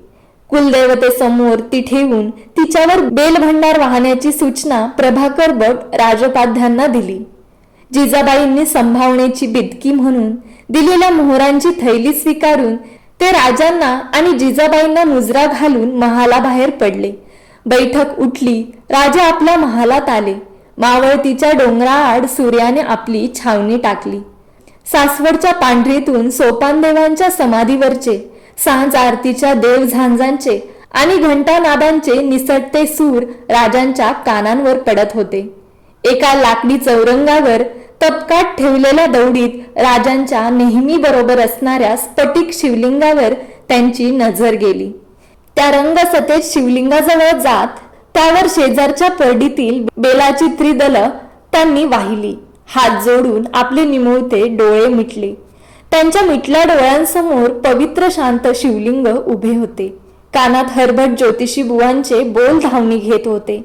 कुलदेवतेसमोर ती ठेवून तिच्यावर बेलभंडार वाहण्याची सूचना प्रभाकर भट राजोपाध्यांना दिली. जिजाबाईंनी संभावनेची बिदकी म्हणून दिलेल्या मोहरांची थैली स्वीकारून ते राजांना आणि जिजाबाईंना मुजरा घालून महालाबाहेर पडले. बैठक उठली. राजे आपल्या महालात आले. मावळतीच्या डोंगराआड सूर्याने आपली छावणी टाकली. सासवडच्या पांढरीतून सोपानदेवांच्या समाधीवरचे, सांज आरतीच्या देवझांजांचे आणि घंटानादांचे निसटते सूर राजांच्या कानांवर पडत होते. एका लाकडी चौरंगावर तपकाट ठेवलेल्या दौडीत राजांच्या नेहमी बरोबर असणाऱ्या स्फटिक शिवलिंगावर त्यांची नजर गेली. त्या रंगसतेज शिवलिंगाजवळ जात त्यावर शेजारच्या परडीतील बेलाची त्रिदल त्यांनी वाहिली. हात जोडून आपले निमुळते डोळे मिटले. त्यांच्या मिटल्या डोळ्यांसमोर पवित्र शांत शिवलिंग उभे होते. कानात हरभट ज्योतिषी बुवांचे बोल धावणी घेत होते.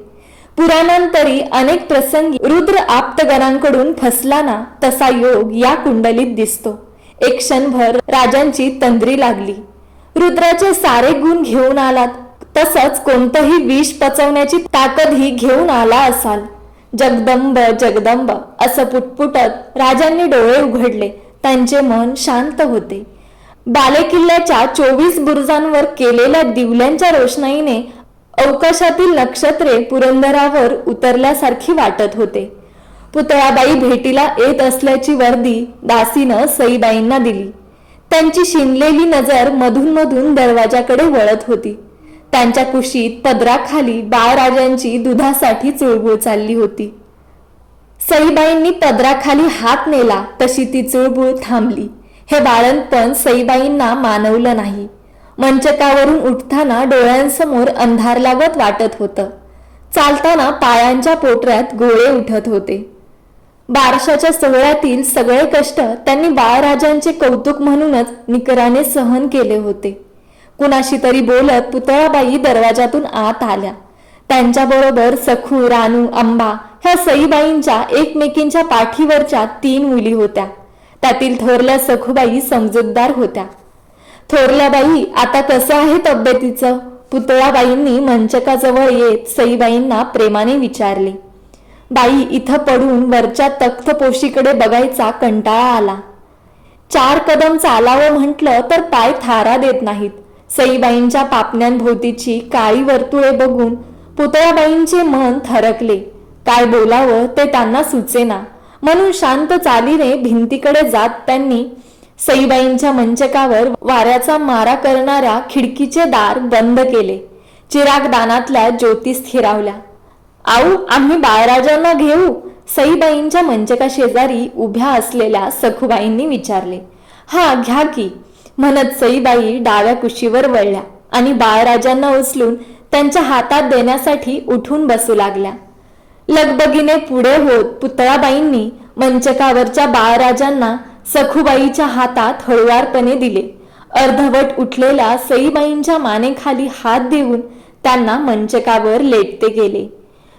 पुराणांतरी अनेक प्रसंगी रुद्र आप्तगणांकडून फसला ना तसा योग या कुंडलीत दिसतो. एक क्षणभर राजांची तंद्री लागली. रुद्राचे सारे गुण घेऊन आलात, तसंच कोणतंही विष पचवण्याची ताकदही घेऊन आला असाल. जगदंब जगदंब असं पुटपुटत राजांनी डोळे उघडले. त्यांचे मन शांत होते. बालेकिल्ल्याच्या 24 बुरुजांवर केलेल्या दिवल्यांच्या रोषणाईने अवकाशातील नक्षत्रे पुरंदरावर उतरल्यासारखी वाटत होते. पुतळाबाई भेटीला येत असल्याची वर्दी दासीनं सईबाईंना दिली. त्यांची शिनलेली नजर मधून मधून दरवाजाकडे वळत होती. त्यांच्या कुशीत पदराखाली बाळराजांची दुधासाठी चुळबुळ चालली होती. सईबाईंनी पदराखाली हात नेला तशी ती चुळबुळ थांबली. हे बाळंतपण सईबाईंना मानवलं नाही. मंचकावरून उठताना डोळ्यांसमोर अंधारल्यागत वाटत होतं. चालताना पायांच्या पोटऱ्यात गोळे उठत होते. बारशाच्या सोहळ्यातील सगळे कष्ट त्यांनी बाळराजांचे कौतुक म्हणूनच निकराने सहन केले होते. कुणाशी तरी बोलत पुतळाबाई दरवाजातून आत आल्या. त्यांच्याबरोबर सखू, रानू, अंबा ह्या सईबाईंच्या एकमेकींच्या पाठीवरच्या 3 मुली होत्या. त्यातील थोरल्या सखूबाई समजूतदार होत्या. थोरल्या बाई, आता कसं आहे तब्येतीचं? पुतळाबाईंनी मंचकाजवळ येत सईबाईंना प्रेमाने विचारले. बाई इथं पडून वरच्या तख्तपोशीकडे बघायचा कंटाळा आला. 4 कदम चालावं म्हटलं तर पाय थारा देत नाहीत. सईबाईंच्या पापण्यांभोवतीची काळी वर्तुळे बघून पुतळाबाईंचे मन थरकले. काय बोलावं ते त्यांना सुचेना. म्हणून शांत चालीने भिंतीकडे जात त्यांनी सईबाईंच्या मंचकावर वाऱ्याचा मारा करणाऱ्या खिडकीचे दार बंद केले. चिरागदानातल्या ज्योती स्थिरावल्या. आऊ, आम्ही बाळराजांना घेऊ? सईबाईंच्या मंचका शेजारी उभ्या असलेल्या सखूबाईंनी विचारले. हा, घ्या की, म्हणत सईबाई डाव्या कुशीवर वळल्या आणि बाळराजांना उचलून त्यांच्या हातात देण्यासाठी उठून बसू लागल्या. लगबगीने पुढे होत पुतळाबाईंनी मंचकावरच्या बाळराजांना सखूबाईच्या हातात हळुवारपणे दिले. अर्धवट उठलेल्या सईबाईंच्या मानेखाली हात देऊन त्यांना मंचकावर लेटते गेले.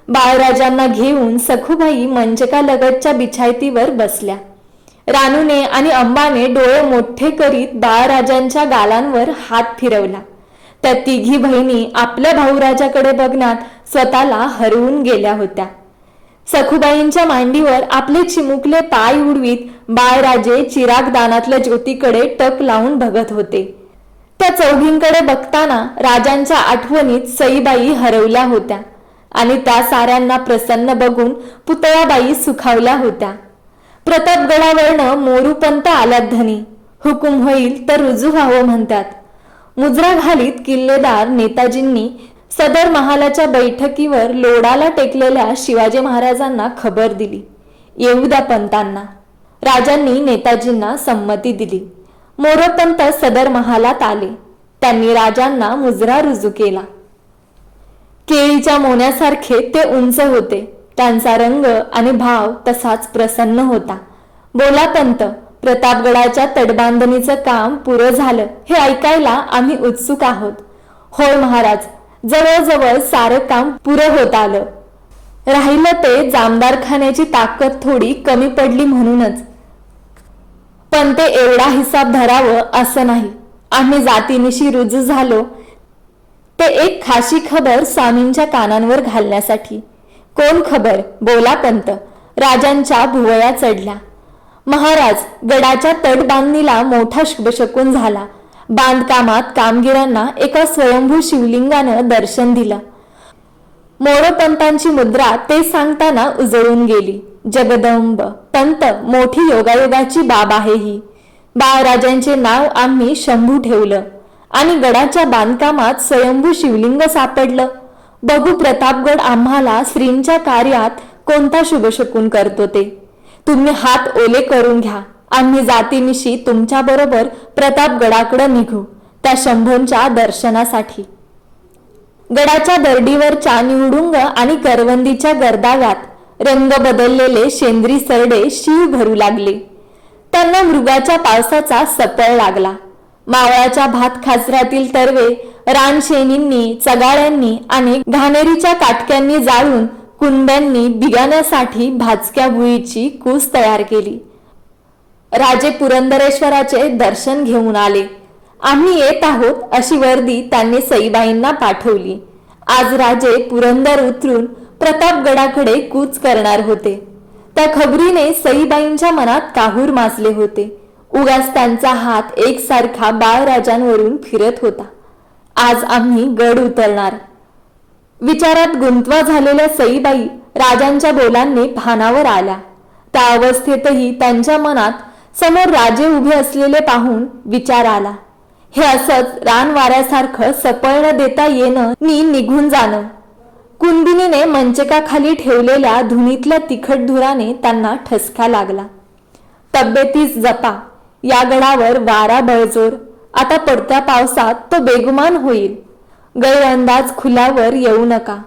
बाळराजांना घेऊन सखूबाई मंचकालगतच्या बिछायतीवर बसल्या. रानूने आणि अंबाने डोळे मोठे करीत बाळराजांच्या गालांवर हात फिरवला. त्या तिघी बहिणी आपल्या भाऊराजाकडे बघण्यात स्वतःला हरवून गेल्या होत्या. सखूबाईंच्या मांडीवर आपले चिमुकले पाय उडवीत बाळराजे चिरागदानातल्या ज्योतीकडे टक लावून बघत होते. त्या चौघींकडे बघताना राजांच्या आठवणीत सईबाई हरवल्या होत्या आणि त्या साऱ्यांना प्रसन्न बघून पुतळाबाई सुखावल्या होत्या. प्रतापगडावरनं मोरूपंत आल्यात धनी, हुकूम होईल तर रुजू व्हावं म्हणतात. मुजरा घालीत किल्लेदार नेताजींनी सदर महालाच्या बैठकीवर लोडाला टेकलेल्या शिवाजी महाराजांना खबर दिली. येऊ द्या पंतांना. राजांनी नेताजींना संमती दिली. मोरोपंत सदर महालात आले. त्यांनी राजांना मुजरा रुजू केला. केळीच्या मोन्यासारखे ते उंच होते. त्यांचा रंग आणि भाव तसाच प्रसन्न होता. बोला पंत, प्रतापगडाच्या तटबांधणीचं काम पुरं झालं हे ऐकायला आम्ही उत्सुक आहोत. होय महाराज, जवळजवळ सारं काम पुरं होत आलं. राहिलं ते जामदारखान्याची ताकद थोडी कमी पडली म्हणूनच. पण ते एवढा हिसाब धरावं असं नाही. आम्ही जातीनिशी रुजू झालो ते एक खाशी खबर स्वामींच्या कानांवर घालण्यासाठी. कोण खबर? बोला पंत. राजांच्या भुवया चढल्या. महाराज, गडाच्या तटबांधणीला मोठा शुभशकून झाला. बांधकामात कामगिरांना एका स्वयंभू शिवलिंगानं दर्शन दिलं. मोरोपंतांची मुद्रा ते सांगताना उजळून गेली. जगदंब पंत मोठी योगायोगाची बाब आहे ही. बाळराजांचे नाव आम्ही शंभू ठेवलं आणि गडाच्या बांधकामात स्वयंभू शिवलिंग सापडलं. बघू प्रतापगड आम्हाला श्रींच्या कार्यात कोणता शुभशकून करतो ते. तुम्ही हात ओले करून घ्या. आम्ही जातीनिशी तुमच्या बरोबर प्रतापगडाकडे निघू त्या शंभूंच्या दर्शनासाठी. गडाच्या दरडीवरच्या निवडुंग आणि करवंदीच्या गर्दाव्यात रंग बदललेले शेंद्री सरडे शीव भरू लागले. त्यांना मृगाच्या पावसाचा सपळ लागला. मावळाच्या भात खाचरातील तरवे रानशेणींनी, चगाळ्यांनी आणि घाणेरीच्या काटक्यांनी जाळून कुंड्यांनी बिगाण्यासाठी भाजक्या भुईची कूस तयार केली. राजे पुरंदरेश्वराचे दर्शन घेऊन आले. आम्ही येत आहोत अशी वर्दी त्यांनी सईबाईंना पाठवली. आज राजे पुरंदर उतरून प्रतापगडाकडे कूच करणार होते. त्या खबरीने सईबाईंच्या मनात काहूर माजले होते. उगाच त्यांचा हात एकसारखा बाळराजांवरून फिरत होता. आज आम्ही गड उतरणार. विचारात गुंतवा झालेल्या सईबाई राजांच्या बोलांनी भानावर आल्या. त्या अवस्थेतही त्यांच्या मनात समोर राजे उभे असलेले पाहून विचार आला. हे असंच रान वाऱ्यासारखं सपळ न देता येणं नि निघून जाणं. कुंदिनीने मंचकाखाली ठेवलेल्या धुनीतल्या तिखट धुराने त्यांना ठसका लागला. तब्येतीस जपा. या गडावर वारा बळजोर. आता पडत्या पावसात तो बेगुमान होईल. गैरअंदाज खुल्यावर येऊ नका.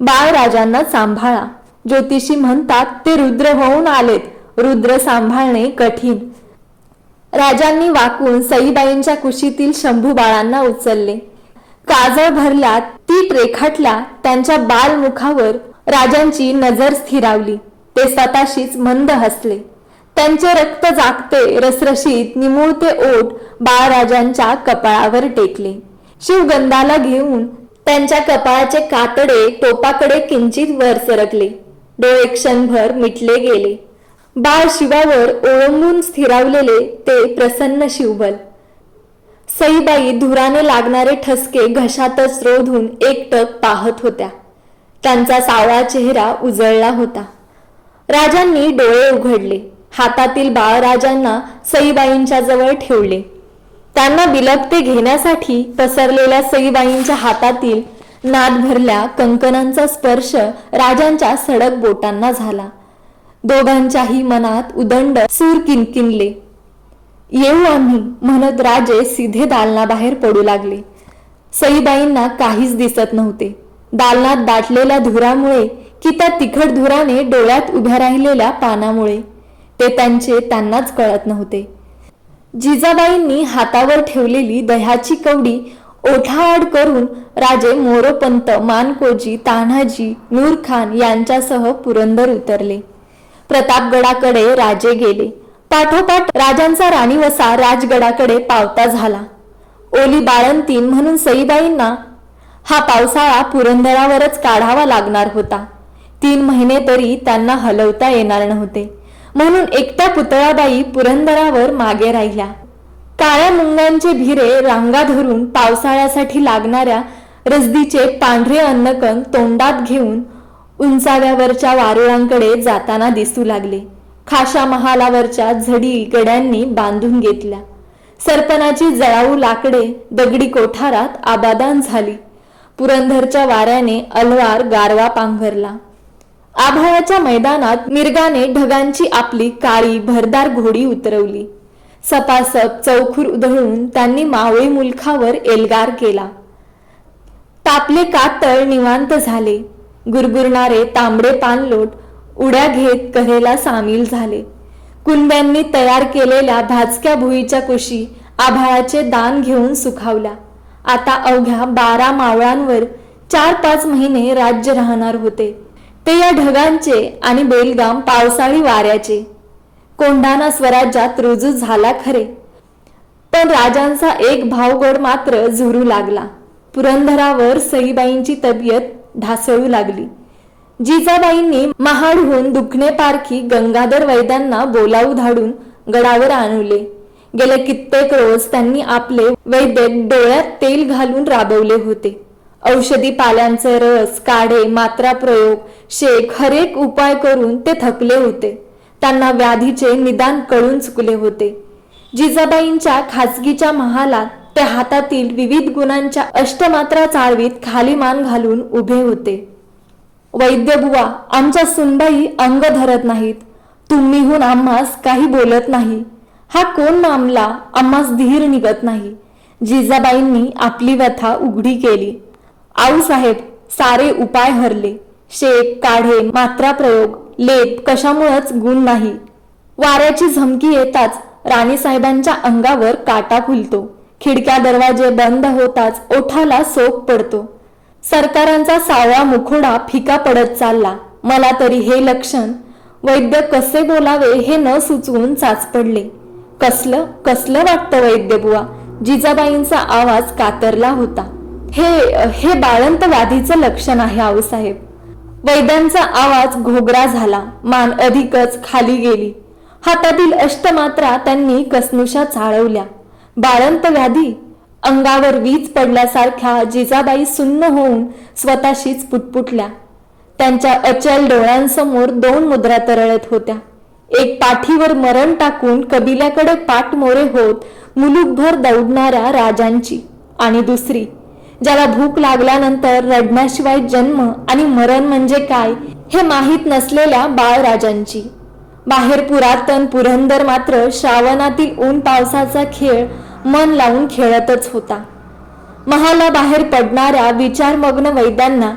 बाळराजांना सांभाळा. ज्योतिषी म्हणतात ते रुद्र होऊन आलेत. रुद्र सांभाळणे कठीण. राजांनी वाकून सईबाईंच्या कुशीतील शंभू बाळांना उचलले. काजळ भरल्यात ती रेखाटल्या त्यांच्या बालमुखावर राजांची नजर स्थिरावली. ते स्वतःशीच मंद हसले. त्यांचे रक्त जागते रसरशीत निमुळते ओठ बाळराजांच्या कपाळावर टेकले. शिवगंधाला घेऊन त्यांच्या कपाळाचे कातडे टोपाकडे किंचित वर सरकले. डोळे क्षणभर मिटले गेले. बाळ शिवावर ओळंबून स्थिरावलेले ते प्रसन्न शिवबल. सईबाई धुराने लागणारे ठसके घशातच रोधून एकटक पाहत होत्या. त्यांचा सावळा चेहरा उजळला होता. राजांनी डोळे उघडले. हातातील बाळराजांना सईबाईंच्या जवळ ठेवले. त्यांना बिलगते घेण्यासाठी पसरलेल्या सईबाईंच्या हातातील नाद भरल्या कंकणांचा स्पर्श राजांच्या सडक बोटांना झाला. दोघांच्याही मनात उदंड सूर किनकिनले. येऊ आम्ही म्हणत राजे सीधे दालनाबाहेर पडू लागले. सईबाईंना काहीच दिसत नव्हते. दालनात दाटलेल्या धुरामुळे की त्या तिखट धुराने डोळ्यात उभ्या राहिलेल्या पानामुळे ते त्यांनाच कळत नव्हते. जिजाबाईंनी हातावर ठेवलेली दह्याची कवडी ओठाआड करून राजे मोरोपंत, मानकोजी, तान्हाजी, नूरखान यांच्यासह पुरंदर उतरले. प्रतापगडाकडे राजे गेले. पाठोपाठ राजांचा राणीवसा राजगडाकडे पावता झाला. ओली बाळंतीण म्हणून सईबाईंना हा पावसाळा पुरंदरावरच काढावा लागणार होता. 3 महिने तरी त्यांना हलवता येणार नव्हते. म्हणून एकट्या पुतळाबाई पुरंदरावर मागे राहिल्या. काळ्या मुंग्यांचे भिरे रांगा धरून पावसाळ्यासाठी लागणाऱ्या रसदीचे पांढरे अन्नकण तोंडात घेऊन उंचाव्यावरच्या वारुळांकडे जाताना दिसू लागले. खाशा महालावरच्या झडी गड्यांनी बांधून घेतल्या. सरपणाची जळाऊ लाकडे दगडी कोठारात आबादान झाली. पुरंदरच्या वाऱ्याने अलवार गारवा पांघरला. आभाळाच्या मैदानात मिरगाने ढगांची आपली काळी भरदार घोडी उतरवली. सपासप चौखूर उधळून त्यांनी मावळी मुलखावर एल्गार केला. तापले कातळ निवांत झाले. गुरगुरणारे तांबडे पाणलोट उड्या घेत कहेला सामील झाले. कुंड्यांनी तयार केलेल्या भाजक्या भुईच्या कुशी आभाळाचे दान घेऊन सुखावल्या. आता अवघ्या 12 मावळांवर 4-5 महिने राज्य राहणार होते. ते या ढगांचे आणि बेलगाम पावसाळी वाऱ्याचे. कोंढाणा स्वराज्यात रुजू झाला खरे, पण राजांचा एक भावगड मात्र झुरू लागला. पुरंदरावर सईबाईंची तब्येत ढासळू लागली. जिजाबाईंनी महाडहून दुखणे पारखी गंगाधर वैद्यांना बोलावू धाडून गडावर आणले. गेले कित्येक रोज त्यांनी आपले वैद्य डोळ्यात तेल घालून राबवले होते. औषधी पाल्यांचे रस, काढे, मात्रा प्रयोग, शेक हरेक उपाय करून ते थकले होते. त्यांना व्याधीचे निदान कळून चुकले होते. जिजाबाईंच्या खासगीच्या महालात ते हातातील विविध गुणांच्या अष्टमात्रा चाळवीत खाली मान घालून उभे होते. वैद्यबुवा, आमच्या सुनबाई अंग धरत नाहीत. तुम्हीहून आम्हास काही बोलत नाही. हा कोण मामला आम्हास धीर निघत नाही. जिजाबाईंनी आपली व्यथा उघडी केली. आऊसाहेब, सारे उपाय हरले. शेक, काढे, मात्रा प्रयोग, लेप कशामुळेच गुण नाही. वाऱ्याची झमकी येताच राणीसाहेबांच्या अंगावर काटा फुलतो. खिडक्या दरवाजे बंद होताच ओठाला सोक पडतो. सरकारांचा सावळा मुखोडा फिका पडत चालला. मला तरी हे लक्षण. वैद्य कसे बोलावे हे न सुचवून चाच पडले. कसलं कसलं वाटतं वैद्यबुवा? जिजाबाईंचा आवाज कातरला होता. हे बाळंत व्याधीचं लक्षण आहे आऊसाहेब. वैद्यांचा आवाज घोगरा झाला. मान अधिकच खाली गेली. हातातील अष्टमात्रा त्यांनी कसनुशा चाळवल्या. बाळंत व्याधी? अंगावर वीज पडल्यासारख्या जिजाबाई सुन्न होऊन स्वतःशीच पुटपुटल्या. त्यांच्या अचल डोळ्यांसमोर दोन मुद्रा तरळत होत्या. एक पाठीवर मरण टाकून कबिल्याकडे पाठ मोरे होत मुलूकभर दौडणाऱ्या राजांची, आणि दुसरी ज्याला भूक लागल्यानंतर रडण्याशिवाय जन्म आणि मरण म्हणजे काय हे माहीत नसलेल्या बाळराजांची. बाहेर पुरातन पुरंदर मात्र श्रावणातील ऊन पावसाचा खेळ मन लावून खेळतच होता. महालाबाहेर पडणाऱ्या विचारमग्न वैद्यांना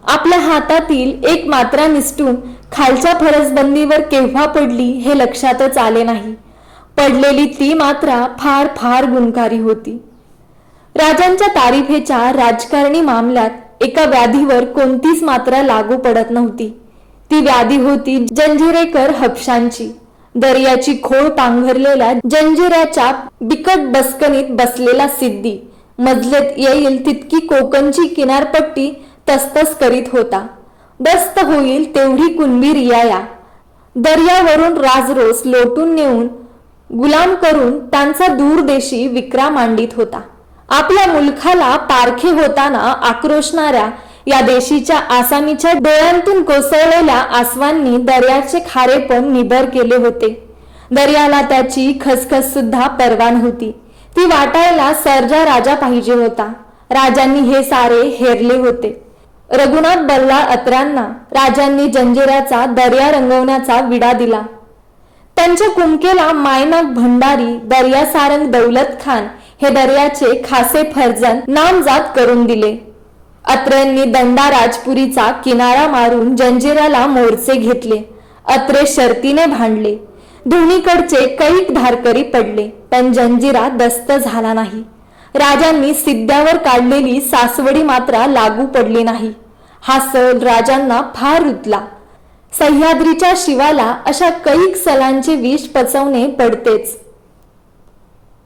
आपल्या हातातील एक मात्रा निसटून खालच्या फरसबंदीवर केव्हा पडली हे लक्षातच आले नाही. पडलेली ती मात्रा फार फार गुणकारी होती. राजांच्या तारीफेच्या राजकारणी मामल्यात एका व्याधीवर कोणतीच मात्रा लागू पडत नव्हती. ती व्याधी होती जंजिरेकर हपशांची. दर्याची खोळ पांघरलेल्या जंजिऱ्याच्या बिकट बसकनीत बसलेला सिद्धी मजलेत येईल तितकी कोकणची किनारपट्टी तस्तस करीत होता. दस्त होईल तेवढी कुणबी रियाया दर्यावरून राजरोस लोटून नेऊन गुलाम करून त्यांचा दूरदेशी विक्रा मांडित होता. आपल्या मुलखाला पारखे होताना आक्रोशणाऱ्या या देशीच्या आसामीच्या डोळ्यांतून कोसळलेल्या आसवांनी दर्याचे खारेपण निबर केले होते. दर्याला त्याची खसखस सुद्धा पर्वा नव्हती. ती वाटायला सर्जा राजा पाहिजे होता. राजांनी हे सारे हेरले होते. रघुनाथ बल्लाळ अत्र्यांना राजांनी जंजिऱ्याचा दर्या रंगवण्याचा विडा दिला. त्यांच्या कुमकेला मायनाक भंडारी, दर्या सारंग दौलत खान हे दर्याचे खासे फर्जंद नामजात करून दिले. अत्र्यांनी दंडा राजपुरीचा किनारा मारून जंजिऱ्याला मोर्चे घेतले. अत्रे शर्तीने भांडले. दोन्हीकडचे कैक धारकरी पडले, पण जंजिरा दस्त झाला नाही. राजांनी सिद्ध्यावर काढलेली सासवडी मात्रा लागू पडली नाही. हा सल राजांना फार रुतला. सह्याद्रीच्या शिवाला अशा कैक सलांचे विष पचवणे पडतेच.